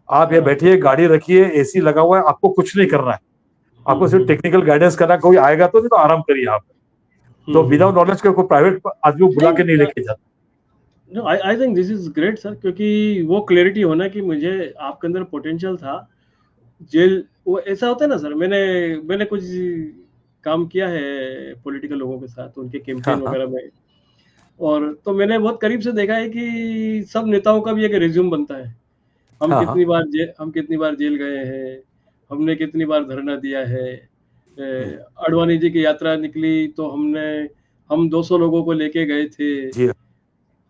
आप ये हाँ, बैठिए, गाड़ी रखिए, एसी लगा हुआ है, आपको कुछ नहीं करना है, हुँ, आपको सिर्फ हुँ, टेक्निकल गाइडेंस करना है। कोई आएगा तो नहीं तो आराम करिए आप। तो विदाउट हुँ। नॉलेज के कोई प्राइवेट आदमी को बुला नहीं, के नहीं लेके जाता। No, I think this is great sir, क्योंकि वो क्लैरिटी होना कि मुझे आपके अंदर पोटेंशियल था। जेल वो ऐसा होता है ना सर, मैंने कुछ काम किया है पॉलिटिकल लोगों के साथ, उनके हाँ कैंपेन हाँ वगैरह में। और तो मैंने बहुत करीब से देखा है कि सब नेताओं का भी एक रिज्यूम बनता है। हाँ हाँ। हम कितनी बार जेल गए हैं, हमने कितनी बार धरना दिया है। हम्म, अडवाणी जी की यात्रा निकली तो हम 200 लोगों को लेके गए थे, जी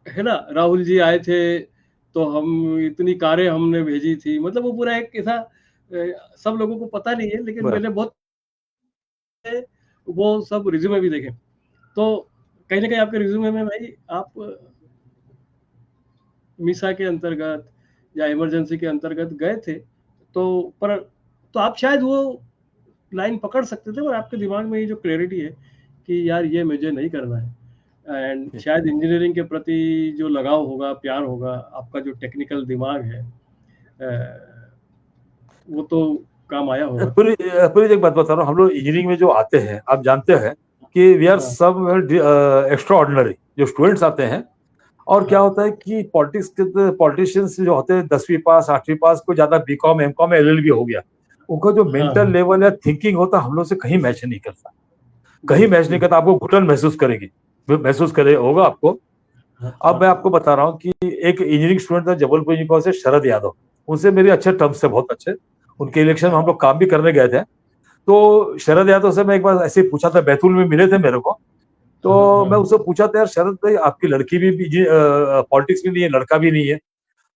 है ना? राहुल जी आए थे तो हम इतनी कारें हमने भेजी थी। मतलब वो पूरा एक ऐसा सब लोगों को पता नहीं है, लेकिन बराबर। मैंने बहुत वो सब रिज्यूमे भी देखे। तो कहीं न कहीं आपके रिज्यूमे में भाई आप मीसा के अंतर्गत या इमरजेंसी के अंतर्गत गए थे, तो पर तो आप शायद वो लाइन पकड़ सकते थे, और आपके दिमाग में ये जो क्लैरिटी है कि यार ये मुझे नहीं करना है, एंड शायद इंजीनियरिंग के प्रति जो लगाव होगा, प्यार होगा, आपका जो टेक्निकल दिमाग है, वो तो काम आया होगा। पूरी पूरी एक बात बता रहा हूँ, हम लोग इंजीनियरिंग में जो आते हैं, आप जानते हैं कि वी आर हाँ, सब एक्स्ट्रा ऑर्डिनरी जो स्टूडेंट्स आते हैं। और क्या हाँ, होता है कि पॉलिटिक्स के पॉलिटिशियंस जो होते हैं 10वीं पास 8वीं पास, को ज्यादा बीकॉम एमकॉम एलएलबी हो गया, उनका जो हाँ, मेंटल लेवल या थिंकिंग होता है हम लोग से कहीं मैच नहीं करता, कहीं बिल्कुल, मैच नहीं करता। बिल्कुल। आपको घुटन महसूस करेगी, महसूस करे होगा आपको। हाँ, अब हाँ, मैं हाँ, आपको बता रहा हूँ कि एक इंजीनियरिंग स्टूडेंट था जबलपुर यूनिवर्सिटी से, शरद यादव, उनसे मेरे अच्छे टर्म्स थे, बहुत अच्छे। उनके इलेक्शन में हम हाँ, लोग काम भी करने गए थे। तो शरद यादव से मैं एक बार ऐसे ही पूछा था, बैतूल में मिले थे मेरे को। हाँ, तो मैं हाँ, उससे पूछा था, यार शरद भाई, आपकी लड़की भी पॉलिटिक्स में नहीं है, लड़का भी नहीं है,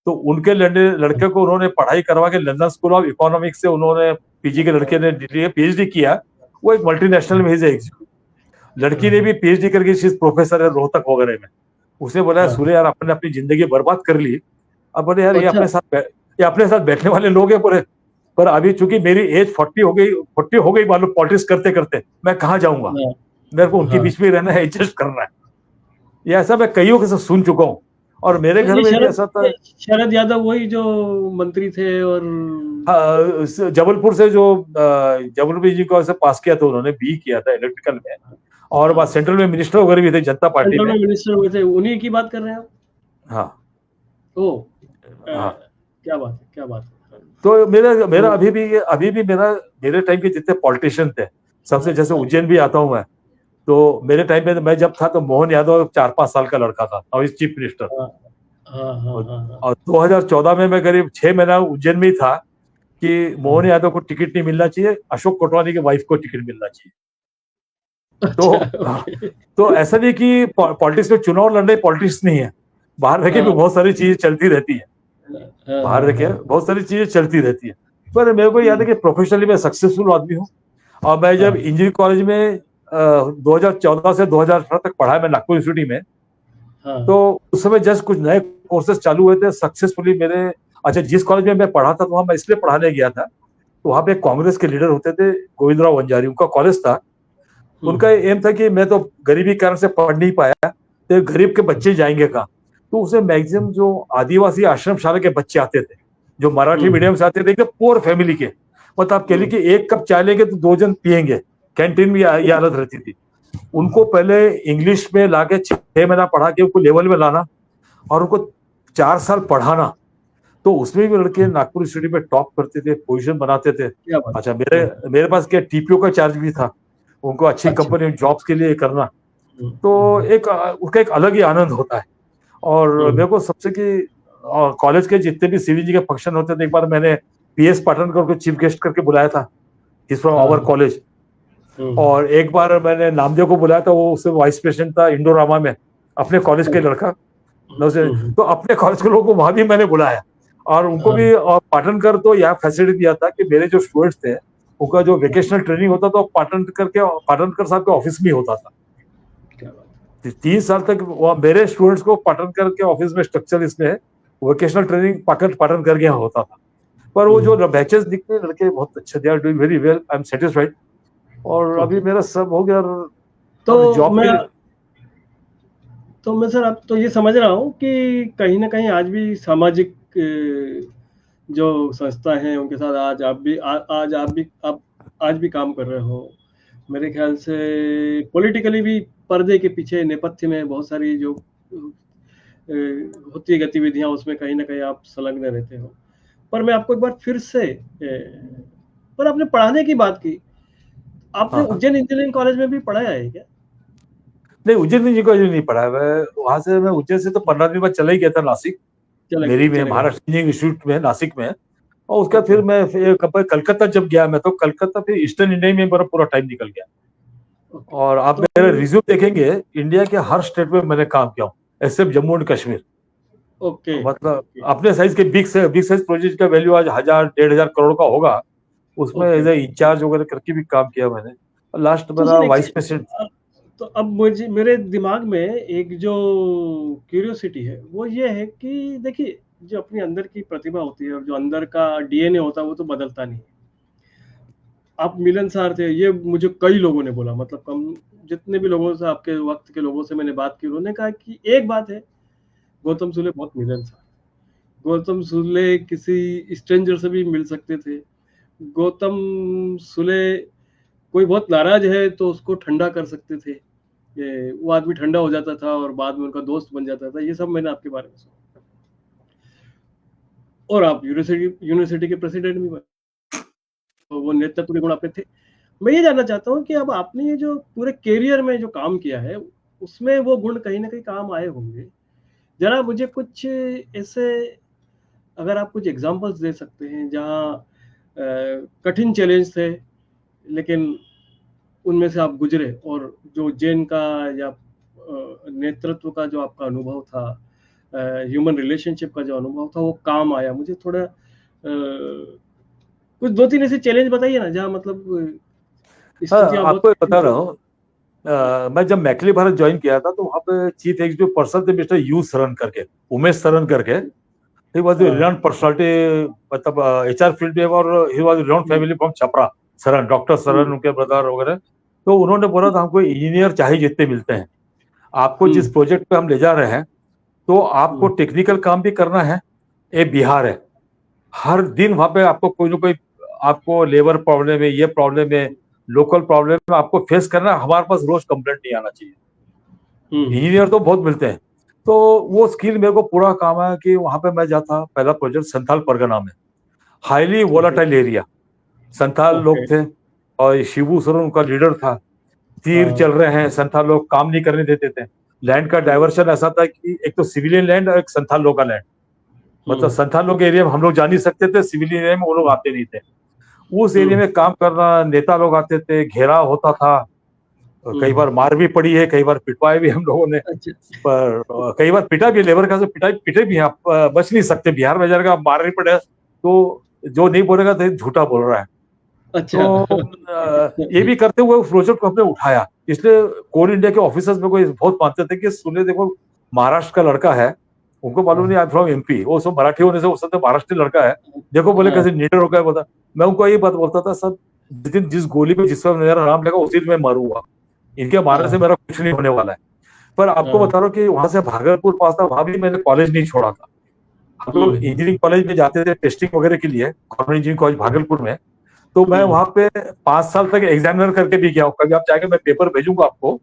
तो उनके लड़के को उन्होंने पढ़ाई करवा के लंदन स्कूल ऑफ इकोनॉमिक्स से उन्होंने, पीजी के लड़के ने पीएचडी किया, वो एक मल्टीनेशनल में ही लड़की ने हाँ, भी पीएचडी करके शीज प्रोफेसर है रोहतक वगैरह में। उसने बोला, हाँ। सूर्य यार आपने अपनी जिंदगी बर्बाद कर ली। अब बोले यार, अच्छा, ये अपने साथ बैठने वाले लोग हैं पूरे। पर अभी चूंकि मेरी एज 40 हो गई मालूम, पॉलिटिक्स करते करते मैं कहाँ जाऊंगा, हाँ, मेरे को उनके हाँ। बीच में रहना है, एडजस्ट करना है। ये ऐसा मैं कईयों के साथ सुन चुका हूँ। और मेरे तो घर में भी ऐसा था। ये शरद यादव वही जो मंत्री थे, और हाँ, जबलपुर से जो जबलपुर जी को ऐसे पास किया था, उन्होंने बी किया था इलेक्ट्रिकल में। और वह हाँ, सेंट्रल में मिनिस्टर वगैरह भी थे जनता पार्टी सेंट्रल में। में मिनिस्टर हुए थे, उन्हीं की बात कर रहे हैं आप? हाँ ओह! हाँ। क्या बात है, क्या बात है। तो मेरा मेरा तो अभी भी मेरे टाइम के जितने पॉलिटिशियन थे, सबसे, हाँ, जैसे हाँ, उज्जैन भी आता हूं मैं, तो मेरे टाइम पे मैं जब था तो मोहन यादव 4-5 साल का लड़का था और इस चीफ मिनिस्टर। हाँ, हाँ, हाँ, और, हाँ, हाँ। और 2014 में मैं करीब 6 महीना उज्जैन में ही था कि मोहन हाँ। यादव को टिकट नहीं मिलना चाहिए, अशोक कोटवानी की वाइफ को टिकट मिलना चाहिए। अच्छा, तो ओके। तो ऐसा नहीं कि पॉलिटिक्स में चुनाव लड़ने पॉलिटिक्स नहीं है, बाहर रह के भी हाँ, बहुत सारी चीजें चलती रहती है। हाँ, बाहर हाँ, रह के हाँ। बहुत सारी चीजें चलती रहती है। पर मेरे को याद है हुँ, कि प्रोफेशनली मैं सक्सेसफुल आदमी हूँ। और मैं जब हाँ, इंजीनियरिंग कॉलेज में 2014 से 2018 तक पढ़ा मैं नागपुर यूनिवर्सिटी में, हाँ, तो उस समय जस्ट कुछ नए कोर्सेज चालू हुए थे सक्सेसफुली मेरे। अच्छा, जिस कॉलेज में मैं पढ़ा था तो वहां मैं इसलिए पढ़ाने गया था, तो वहां पे कांग्रेस के लीडर होते थे, गोविंदराव वंजारी, उनका कॉलेज था। हुँ, उनका एम था कि मैं तो गरीबी के कारण से पढ़ नहीं पाया, तो गरीब के हुँ, बच्चे जाएंगे कहाँ। तो उसे मैक्सिमम जो आदिवासी आश्रम शाला के बच्चे आते थे, जो मराठी हुँ, मीडियम से आते थे, एकदम पुअर फैमिली के, मतलब आप कह हुँ, लीजिए कि एक कप चाय लेंगे तो 2 जन पियेंगे, कैंटीन में ये हुँ, हालत रहती थी। उनको हुँ, पहले इंग्लिश में लाके 6 महीना पढ़ा के उनको लेवल में लाना, और उनको 4 साल पढ़ाना। तो उसमें भी लड़के नागपुर यूनिवर्सिटी में टॉप करते थे, पोजीशन बनाते थे। क्या बात अच्छा, है। मेरे हुँ, मेरे पास क्या टीपीओ का चार्ज भी था, उनको अच्छी अच्छा। कंपनी में जॉब्स के लिए करना। हुँ, तो हुँ, एक उसका एक अलग ही आनंद होता है। और हुँ, मेरे को सबसे कि कॉलेज के जितने भी सीवीजी के फंक्शन होते थे, एक बार मैंने पीएस पाटनकर को चीफ गेस्ट करके बुलाया था, इज फ्रॉम आवर कॉलेज। और एक बार मैंने नामदेव को बुलाया था, वो उससे वाइस प्रेसिडेंट था इंडोरामा में, अपने कॉलेज के लड़का। तो अपने कॉलेज के लोगों को वहां भी मैंने बुलाया, और उनको भी, और पाटनकर तो यहाँ फैसिलिटी दिया था कि मेरे जो स्टूडेंट्स थे उनका जो वेकेशनल ट्रेनिंग होता था पाटनकर साहब के ऑफिस में होता था। 3 साल तक मेरे स्टूडेंट्स को पाटनकर के ऑफिस में स्ट्रक्चर इसमें वोकेशनल ट्रेनिंग पाटनकर के यहाँ होता था। पर वो जो बैचेस दिखते लड़के बहुत अच्छे, they are doing very well, I am satisfied. और अभी मेरा सब हो गया। तो मैं सर अब तो ये समझ रहा हूँ कि कहीं ना कहीं आज भी सामाजिक जो संस्था हैं उनके साथ आज आप भी काम कर रहे हो। मेरे ख्याल से पॉलिटिकली भी पर्दे के पीछे नेपथ्य में बहुत सारी जो होती है गतिविधियां, उसमें कहीं ना कहीं आप संलग्न रहते हो। पर मैं आपको एक बार फिर से, पर आपने पढ़ाने की बात की, आपने उज्जैन इंजीनियरिंग कॉलेज में भी पढ़ाया है क्या? नहीं, उज्जैन इंजीनियरिंग कॉलेज नहीं पढ़ा है। वहां से मैं उज्जैन से तो 15 दिन बाद चला ही गया था नासिक, मेरी में महाराष्ट्र इंजीनियरिंग इंस्टीट्यूट में नासिक में। और उसका फिर मैं कलकत्ता जब गया, मैं तो कलकत्ता फिर ईस्टर्न इंडिया में मेरा पूरा टाइम निकल गया। और आप मेरा रिज्यूम देखेंगे, इंडिया के हर स्टेट में मैंने काम किया हूँ एक्सेप्ट जम्मू एंड कश्मीर। मतलब अपने साइज के बिग साइज प्रोजेक्ट का वैल्यू आज 1000-1500 करोड़ का होगा, उसमें एज ए इंचार्ज वगैरह करके भी काम किया मैंने। लास्ट मेरा वाइस प्रेसिडेंट। तो अब मेरे दिमाग में एक जो क्यूरियोसिटी है वो ये है कि देखिए, जो अपनी अंदर की प्रतिभा होती है और जो अंदर का डीएनए होता है वो तो बदलता नहीं। आप मिलनसार थे, ये मुझे कई लोगों ने बोला, मतलब कम जितने भी लोगों से, आपके वक्त के लोगों से मैंने बात की, उन्होंने कहा कि एक बात है, गौतम सुले बहुत मिलनसार, गौतम सुले किसी स्ट्रेंजर से भी मिल सकते थे, गौतम सुले कोई बहुत नाराज है तो उसको ठंडा कर सकते थे, वो आदमी ठंडा हो जाता था और बाद में उनका दोस्त बन जाता था। ये सब मैंने आपके बारे में सुना। और आप यूनिवर्सिटी के प्रेसिडेंट भी बने, तो वो नेतृत्व के गुण आप में थे। मैं ये जानना चाहता हूँ कि अब आपने ये जो पूरे कैरियर में जो काम किया है उसमें वो गुण कहीं ना कहीं काम आए होंगे। जरा मुझे कुछ ऐसे, अगर आप कुछ एग्जांपल्स दे सकते हैं जहाँ कठिन चैलेंज थे लेकिन उनमें से आप गुजरे, और जो उज्जैन का या नेतृत्व का जो आपका अनुभव था, ह्यूमन रिलेशनशिप का जो अनुभव था, वो काम आया। मुझे थोड़ा कुछ 2-3 ऐसे चैलेंज बताइए ना जहाँ मतलब आपको बता रहा हूँ। मैं जब मैकली भारत ज्वाइन किया था तो वहाँ पे चीफ एग्जीक्यूटिव पर्सन थे मिस्टर यू सरन करके, उमेश सरन करके। He was a renowned personality, मतलब एचआर फील्ड में, और he was renowned family from Chhapra. Saran, doctor Saran उनके ब्रदर वगैरह। तो उन्होंने बोला था हमको इंजीनियर चाहिए जितने मिलते हैं, आपको जिस प्रोजेक्ट पे हम ले जा रहे हैं तो आपको टेक्निकल काम भी करना है। ये बिहार है, हर दिन वहां पे आपको कोई ना कोई, आपको लेबर प्रॉब्लम है, ये प्रॉब्लम है, लोकल प्रॉब्लम में आपको फेस करना। हमारे पास रोज कंप्लेंट नहीं आना चाहिए। इंजीनियर तो बहुत मिलते हैं। तो वो स्किल मेरे को पूरा काम है कि वहां पे मैं जाता। पहला प्रोजेक्ट संथाल परगना में, हाईली वोलाटाइल एरिया, संथाल लोग थे और शिबू सोरेन उनका लीडर था। तीर चल रहे हैं, संथाल लोग काम नहीं करने देते थे। लैंड का डाइवर्शन ऐसा था कि एक तो सिविलियन लैंड और एक संथाल लोग का लैंड, मतलब संथाल लोग एरिया में हम लोग जा नहीं सकते थे, सिविलियन एरिया में वो लोग आते नहीं थे। उस एरिया में काम करना, नेता लोग आते थे, घेराव होता था, कई बार मार भी पड़ी है, कई बार पिटवाए भी हम लोगों ने। पर कई बार पिटा भी, लेबर का पिटे भी, आप बच नहीं सकते। बिहार में जाकर आप मार नहीं पड़े तो जो नहीं बोलेगा तो झूठा बोल रहा है। तो ये भी करते हुए उस प्रोजेक्ट को हमने उठाया। इसलिए कोल इंडिया के ऑफिसर्स में कोई बहुत मानते थे कि सुने, देखो महाराष्ट्र का लड़का है, उनको मालूम नहीं आई फ्रॉम एमपी, वो सब मराठी होने से वो सब महाराष्ट्र लड़का है, देखो बोले कैसे नीडर हो गया। बता, मैं उनको यही बात बोलता था, सर जिस दिन जिस गोली पे जिस पर मेरा नाम लगा उसी दिन मैं मरूंगा, इनके मारने से मेरा कुछ नहीं होने वाला है। पर आपको बता रहा हूँ कि वहां से भागलपुर पास था, वहां भी मैंने कॉलेज नहीं छोड़ा था। हम लोग इंजीनियरिंग कॉलेज में जाते थे टेस्टिंग वगैरह के लिए, गवर्नमेंट इंजीनियरिंग कॉलेज भागलपुर में। तो मैं वहां पे 5 साल तक एग्जामिनर करके भी गया हूँ। कभी आप चाहेंगे मैं पेपर भेजूंगा आपको,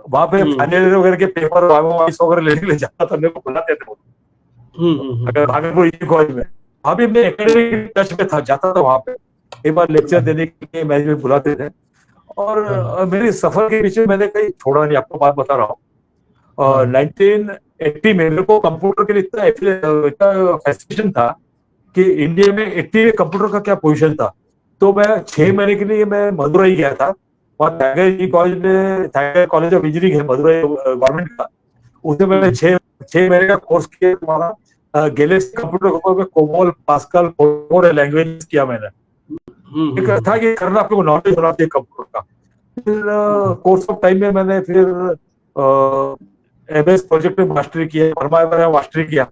वहां पे फाइनल वगैरह के पेपर वगैरह ले जाता था, मेरे को बुलाते थे अगर भागलपुर इंजीनियरिंग कॉलेज में। वहां भी मैं एकेडमिक टच में था, जाता था वहां पे, एक बार लेक्चर देने के लिए मैनेजमेंट बुलाते थे। और मेरे सफर के पीछे मैंने कहीं छोड़ा नहीं, आपको बात बता रहा हूँ। 19 80 में मेरे को कंप्यूटर के लिए इतना फैसिनेशन था कि इंडिया में 80 में कंप्यूटर का क्या पोजीशन था। तो मैं 6 महीने के लिए मैं मदुरई गया था, वहाँ थैगराई कॉलेज ऑफ इंजीनियरिंग है मदुरई गवर्नमेंट का। उसमें मैंने 6 महीने का कोर्स किया तुम्हारा गैलेक्सी कंप्यूटर के ऊपर में कोबोल पास्कल कोड लैंग्वेज किया मैंने। एक था कि करना आपको नॉलेज होना चाहिए कंप्यूटर का। फिर कोर्स ऑफ टाइम में मैंने फिर एमएस प्रोजेक्ट में मास्टरी किया, वर्मा में मास्टरी किया,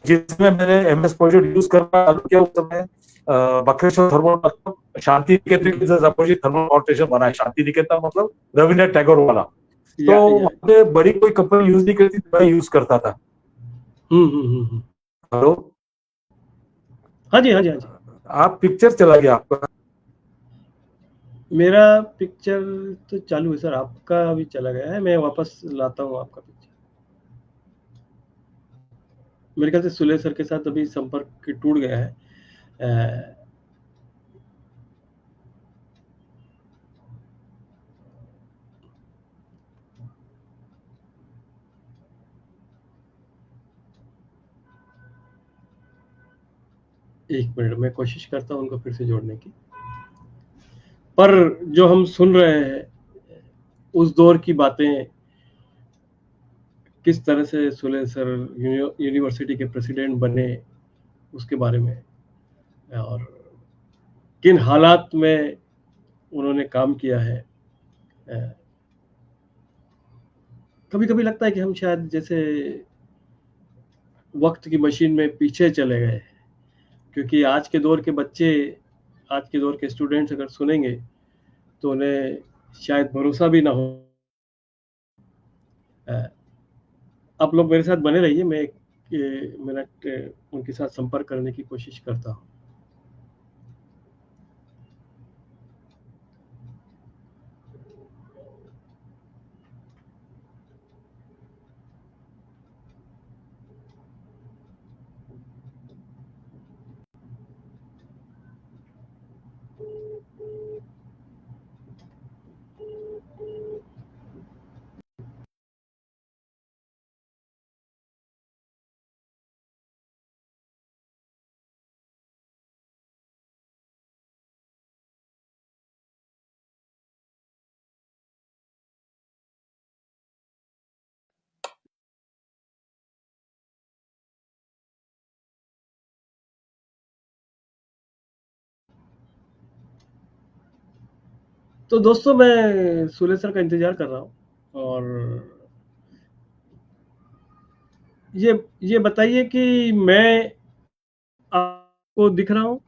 जिसमें मैंने एमएस प्रोजेक्ट यूज करना चालू किया। उस समय बक्रेश्वर थर्मल मतलब शांति निकेतन के अपोजिट थर्मल कॉन्ट्रेशन बना है। शांति निकेतन मतलब रविन्द्रनाथ टैगोर वाला। तो वहाँ पे बड़ी कोई कंपनी यूज नहीं करती, मैं यूज करता था। हेलो, हाँ जी, हाँ जी, हाँ जी। आप पिक्चर चला गया आपका? मेरा पिक्चर तो चालू है सर, आपका अभी चला गया है, मैं वापस लाता हूँ आपका पिक्चर। मेरे ख्याल से सुले सर के साथ अभी संपर्क टूट गया है। एक मिनट, मैं कोशिश करता हूँ उनको फिर से जोड़ने की। पर जो हम सुन रहे हैं उस दौर की बातें, किस तरह से सुले सर यूनिवर्सिटी के प्रेसिडेंट बने उसके बारे में, और किन हालात में उन्होंने काम किया है। कभी कभी लगता है कि हम शायद जैसे वक्त की मशीन में पीछे चले गए, क्योंकि आज के दौर के बच्चे, आज के दौर के स्टूडेंट्स अगर सुनेंगे तो उन्हें शायद भरोसा भी ना हो। आप लोग मेरे साथ बने रहिए, मैं 1 मिनट उनके साथ संपर्क करने की कोशिश करता हूँ। तो दोस्तों, मैं सुले सर का इंतजार कर रहा हूँ, और ये बताइए कि मैं आपको दिख रहा हूँ?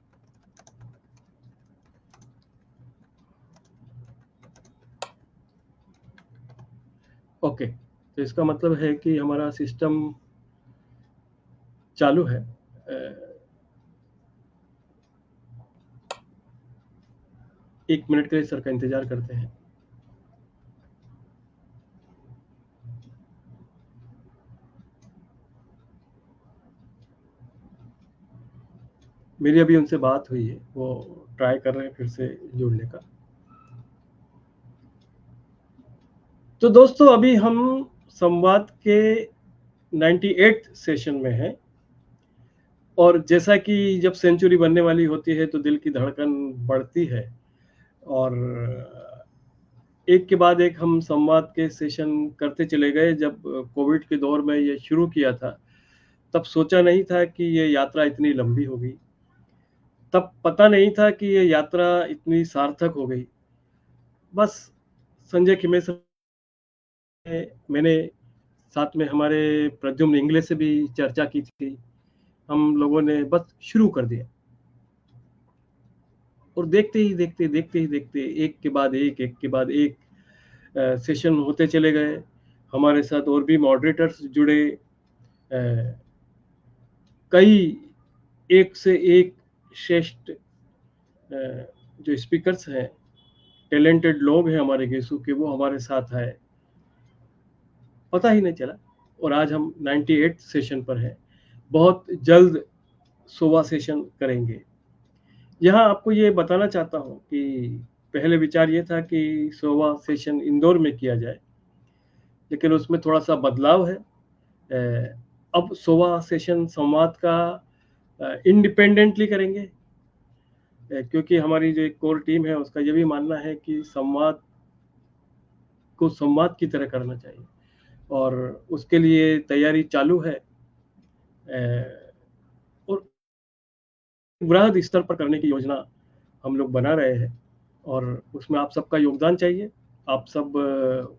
ओके, तो इसका मतलब है कि हमारा सिस्टम चालू है। 1 मिनट के लिए सर का इंतजार करते हैं। मेरी अभी उनसे बात हुई है, वो ट्राई कर रहे हैं फिर से जुड़ने का। तो दोस्तों, अभी हम संवाद के 98 सेशन में हैं, और जैसा कि जब सेंचुरी बनने वाली होती है तो दिल की धड़कन बढ़ती है, और एक के बाद एक हम संवाद के सेशन करते चले गए। जब कोविड के दौर में ये शुरू किया था, तब सोचा नहीं था कि ये यात्रा इतनी लंबी होगी, तब पता नहीं था कि ये यात्रा इतनी सार्थक हो गई। बस संजय खिमे सर, मैंने साथ में हमारे प्रद्युम्न इंग्लिश से भी चर्चा की थी, हम लोगों ने बस शुरू कर दिया, और देखते ही देखते एक के बाद एक के बाद एक सेशन होते चले गए। हमारे साथ और भी मॉडरेटर्स जुड़े, कई एक से एक श्रेष्ठ जो स्पीकर्स हैं, टैलेंटेड लोग हैं हमारे गेसू के, वो हमारे साथ आए, पता ही नहीं चला। और आज हम 98 सेशन पर हैं, बहुत जल्द 100वां सेशन करेंगे। यहाँ आपको ये बताना चाहता हूँ कि पहले विचार ये था कि 100वां सेशन इंदौर में किया जाए, लेकिन उसमें थोड़ा सा बदलाव है। अब 100वां सेशन संवाद का इंडिपेंडेंटली करेंगे, क्योंकि हमारी जो एक कोर टीम है उसका ये भी मानना है कि संवाद को संवाद की तरह करना चाहिए, और उसके लिए तैयारी चालू है, और वृहद स्तर पर करने की योजना हम लोग बना रहे हैं, और उसमें आप सबका योगदान चाहिए। आप सब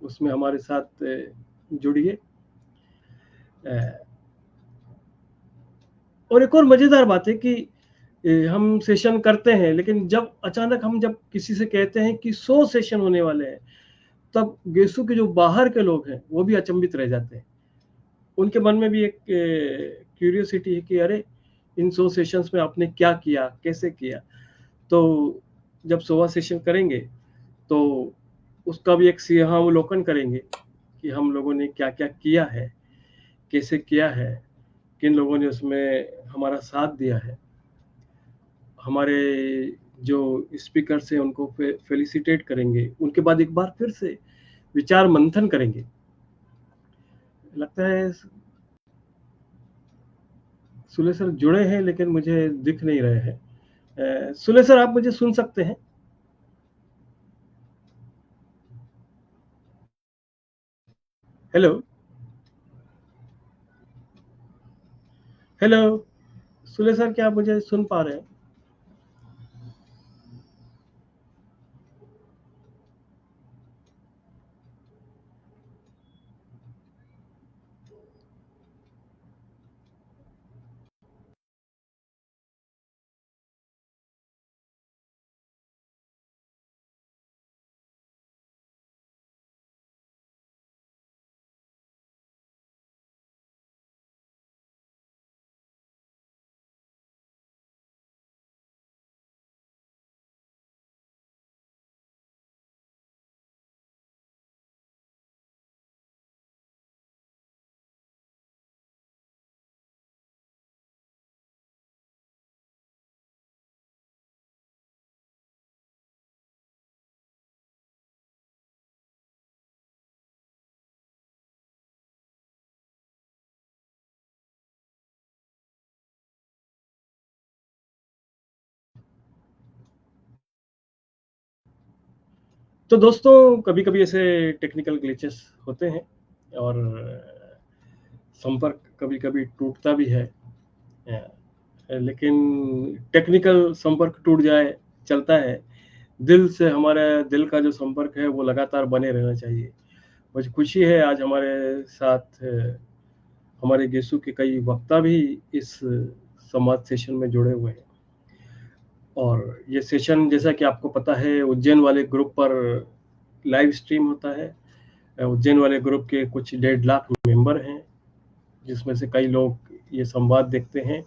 उसमें हमारे साथ जुड़िए। और एक और मजेदार बात है कि हम सेशन करते हैं, लेकिन जब अचानक हम जब किसी से कहते हैं कि 100 सेशन होने वाले हैं, तब गेसू के जो बाहर के लोग हैं वो भी अचंभित रह जाते हैं। उनके मन में भी एक क्यूरियोसिटी है कि अरे, इन 100 सेशंस में आपने क्या किया, कैसे किया। तो जब 100वां सेशन करेंगे तो उसका भी एक सिंहावलोकन करेंगे कि हम लोगों ने क्या क्या किया है, कैसे किया है, किन लोगों ने उसमें हमारा साथ दिया है। हमारे जो स्पीकर्स हैं उनको फेलिसिटेट करेंगे, उनके बाद एक बार फिर से विचार मंथन करेंगे। लगता है सुले सर जुड़े हैं लेकिन मुझे दिख नहीं रहे हैं। सुले सर, आप मुझे सुन सकते हैं? हेलो, हेलो सुले सर, क्या आप मुझे सुन पा रहे हैं? तो दोस्तों, कभी कभी ऐसे टेक्निकल ग्लिचेस होते हैं, और संपर्क कभी कभी टूटता भी है। लेकिन टेक्निकल संपर्क टूट जाए, चलता है, दिल से हमारे दिल का जो संपर्क है वो लगातार बने रहना चाहिए। मुझे खुशी है आज हमारे साथ हमारे गेसू के कई वक्ता भी इस संवाद सेशन में जुड़े हुए हैं। और ये सेशन, जैसा कि आपको पता है, उज्जैन वाले ग्रुप पर लाइव स्ट्रीम होता है। उज्जैन वाले ग्रुप के कुछ 1.5 लाख मेंबर हैं, जिसमें से कई लोग ये संवाद देखते हैं।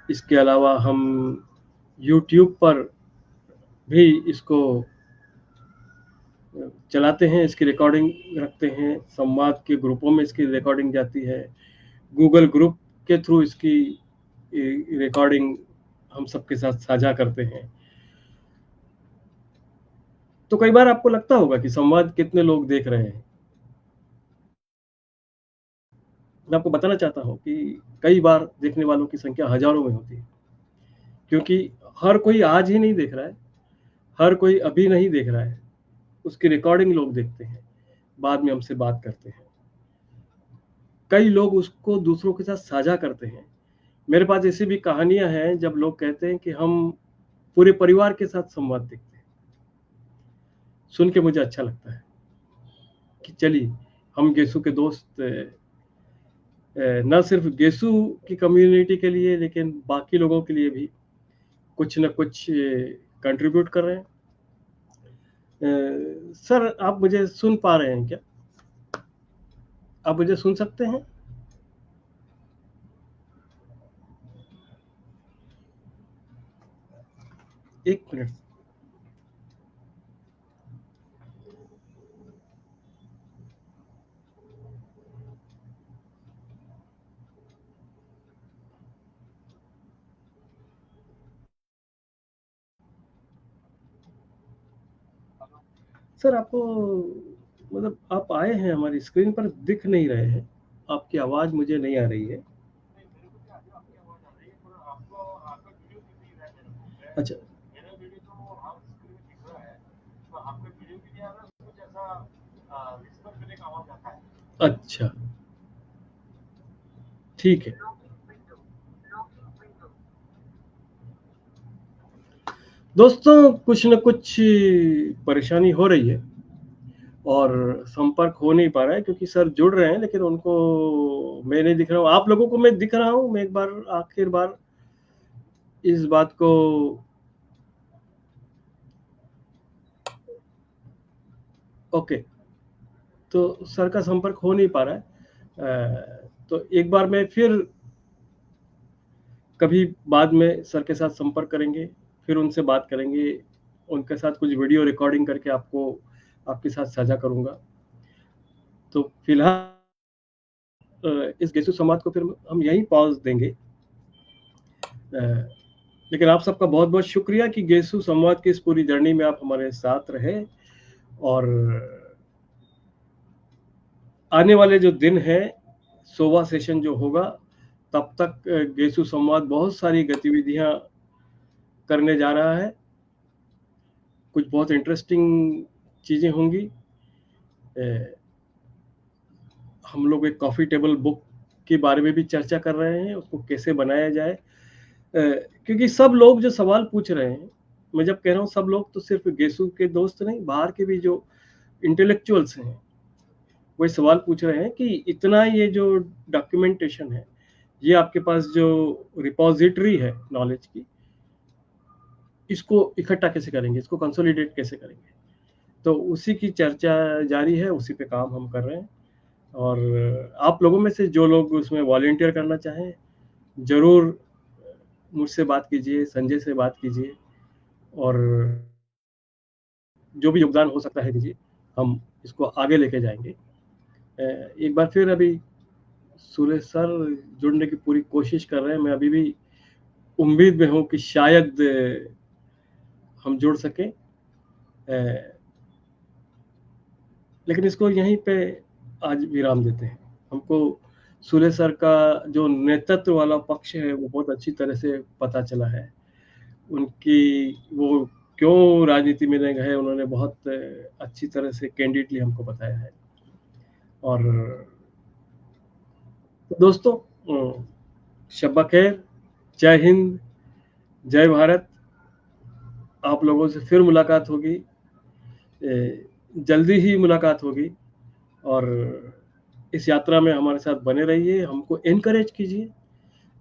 इसके अलावा हम यूट्यूब पर भी इसको चलाते हैं, इसकी रिकॉर्डिंग रखते हैं, संवाद के ग्रुपों में इसकी रिकॉर्डिंग जाती है, गूगल ग्रुप के थ्रू इसकी रिकॉर्डिंग हम सबके साथ साझा करते हैं। तो कई बार आपको लगता होगा कि संवाद कितने लोग देख रहे हैं। मैं आपको बताना चाहता हूँ कि कई बार देखने वालों की संख्या हजारों में होती है, क्योंकि हर कोई आज ही नहीं देख रहा है, हर कोई अभी नहीं देख रहा है, उसकी रिकॉर्डिंग लोग देखते हैं, बाद में हमसे बात करते हैं, कई लोग उसको दूसरों के साथ साझा करते हैं। मेरे पास ऐसी भी कहानियां हैं जब लोग कहते हैं कि हम पूरे परिवार के साथ संवाद देखते हैं। सुन के मुझे अच्छा लगता है कि चलिए, हम गेसू के दोस्त न सिर्फ गेसू की कम्युनिटी के लिए लेकिन बाकी लोगों के लिए भी कुछ न कुछ कंट्रीब्यूट कर रहे हैं। सर, आप मुझे सुन पा रहे हैं क्या? आप मुझे सुन सकते हैं? एक मिनट। सर, आपको मतलब आप आए हैं, हमारी स्क्रीन पर दिख नहीं रहे हैं, आपकी आवाज मुझे नहीं आ रही है। अच्छा, अच्छा, ठीक है। दोस्तों, कुछ न कुछ परेशानी हो रही है और संपर्क हो नहीं पा रहा है, क्योंकि सर जुड़ रहे हैं लेकिन उनको मैं नहीं दिख रहा हूँ। आप लोगों को मैं दिख रहा हूँ। मैं एक बार आखिर बार इस बात को ओके, तो सर का संपर्क हो नहीं पा रहा है। तो एक बार मैं फिर कभी बाद में सर के साथ संपर्क करेंगे, फिर उनसे बात करेंगे, उनके साथ कुछ वीडियो रिकॉर्डिंग करके आपको आपके साथ साझा करूँगा। तो फिलहाल इस गेसु संवाद को फिर हम यहीं पॉज़ देंगे। लेकिन आप सबका बहुत-बहुत शुक्रिया कि गेसु संवाद की इस पूरी जर्नी में आप हमारे साथ रहे और आने वाले जो दिन हैं, 100वां सेशन जो होगा, तब तक गेसु संवाद बहुत सारी गतिविधियाँ करने जा रहा है। कुछ बहुत इंटरेस्टिंग चीज़ें होंगी। हम लोग एक कॉफ़ी टेबल बुक के बारे में भी चर्चा कर रहे हैं, उसको कैसे बनाया जाए। क्योंकि सब लोग जो सवाल पूछ रहे हैं, मैं जब कह रहा हूँ सब लोग, तो सिर्फ गेसु के दोस्त नहीं, बाहर के भी जो इंटेलेक्चुअल्स हैं, वो सवाल पूछ रहे हैं कि इतना ये जो डॉक्यूमेंटेशन है, ये आपके पास जो रिपॉजिटरी है नॉलेज की, इसको इकट्ठा कैसे करेंगे, इसको कंसोलिडेट कैसे करेंगे। तो उसी की चर्चा जारी है, उसी पे काम हम कर रहे हैं। और आप लोगों में से जो लोग उसमें वॉलंटियर करना चाहें, ज़रूर मुझसे बात कीजिए, संजय से बात कीजिए और जो भी योगदान हो सकता है दीजिए, हम इसको आगे लेके जाएँगे। एक बार फिर अभी सुरेश सर जुड़ने की पूरी कोशिश कर रहे हैं। मैं अभी भी उम्मीद में हूँ कि शायद हम जुड़ सकें। लेकिन इसको यहीं पे आज विराम देते हैं। हमको सुरेश सर का जो नेतृत्व वाला पक्ष है, वो बहुत अच्छी तरह से पता चला है। उनकी वो क्यों राजनीति में नहीं गए, उन्होंने बहुत अच्छी तरह से कैंडिडली हमको बताया है। और दोस्तों, शब्बा खैर, जय हिंद, जय भारत। आप लोगों से फिर मुलाकात होगी, जल्दी ही मुलाकात होगी और इस यात्रा में हमारे साथ बने रहिए, हमको एनकरेज कीजिए।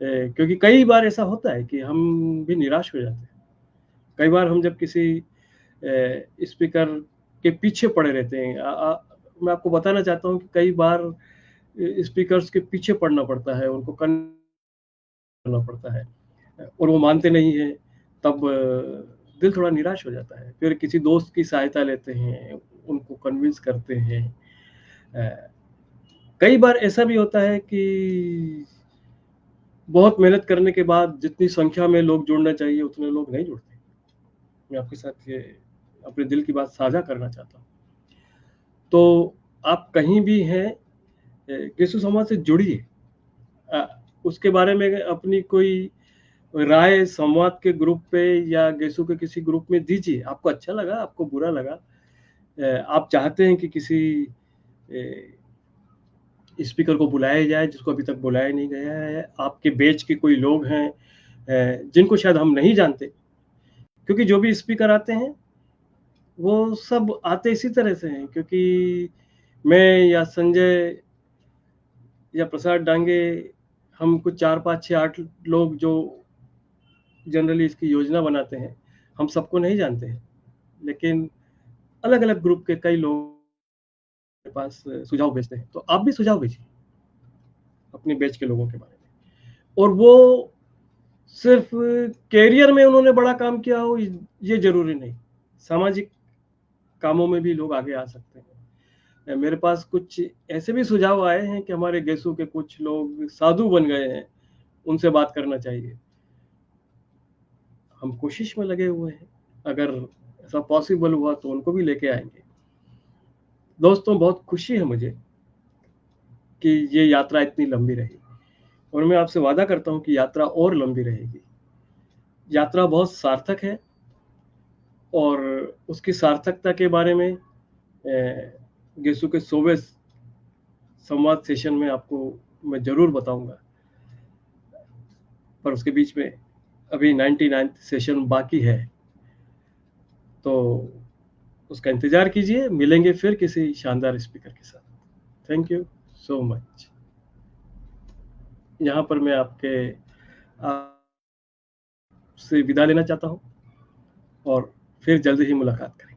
क्योंकि कई बार ऐसा होता है कि हम भी निराश हो जाते हैं। कई बार हम जब किसी स्पीकर के पीछे पड़े रहते हैं, मैं आपको बताना चाहता हूँ कि कई बार स्पीकर्स के पीछे पड़ना पड़ता है, उनको करना पड़ता है और वो मानते नहीं हैं, तब दिल थोड़ा निराश हो जाता है। फिर किसी दोस्त की सहायता लेते हैं, उनको कन्विंस करते हैं। कई बार ऐसा भी होता है कि बहुत मेहनत करने के बाद जितनी संख्या में लोग जुड़ना चाहिए, उतने लोग नहीं जुड़ते। मैं आपके साथ ये अपने दिल की बात साझा करना चाहता हूँ। तो आप कहीं भी हैं, गेसु समाज से जुड़िए। उसके बारे में अपनी कोई राय संवाद के ग्रुप पे या गेसु के किसी ग्रुप में दीजिए। आपको अच्छा लगा, आपको बुरा लगा, आप चाहते हैं कि किसी स्पीकर को बुलाया जाए जिसको अभी तक बुलाया नहीं गया है, आपके बैच के कोई लोग हैं जिनको शायद हम नहीं जानते, क्योंकि जो भी स्पीकर आते हैं वो सब आते इसी तरह से हैं, क्योंकि मैं या संजय या प्रसाद डांगे, हम कुछ 4, 5, 6, 8 लोग जो जनरली इसकी योजना बनाते हैं, हम सबको नहीं जानते हैं। लेकिन अलग-अलग ग्रुप के कई लोग के पास सुझाव भेजते हैं, तो आप भी सुझाव भेजिए अपने बैच के लोगों के बारे में। और वो सिर्फ करियर में उन्होंने बड़ा काम किया हो, ये ज़रूरी नहीं। सामाजिक कामों में भी लोग आगे आ सकते हैं। मेरे पास कुछ ऐसे भी सुझाव आए हैं कि हमारे गेसु के कुछ लोग साधु बन गए हैं, उनसे बात करना चाहिए। हम कोशिश में लगे हुए हैं, अगर ऐसा पॉसिबल हुआ तो उनको भी लेके आएँगे। दोस्तों, बहुत खुशी है मुझे कि ये यात्रा इतनी लंबी रही और मैं आपसे वादा करता हूँ कि यात्रा और लंबी रहेगी। यात्रा बहुत सार्थक है और उसकी सार्थकता के बारे में गेसु के 100वें संवाद सेशन में आपको मैं ज़रूर बताऊँगा। पर उसके बीच में अभी 99th सेशन बाकी है। तो उसका इंतज़ार कीजिए, मिलेंगे फिर किसी शानदार स्पीकर के साथ। Thank you so much. यहाँ पर मैं आपसे विदा लेना चाहता हूँ और फिर जल्द ही मुलाकात करेंगे।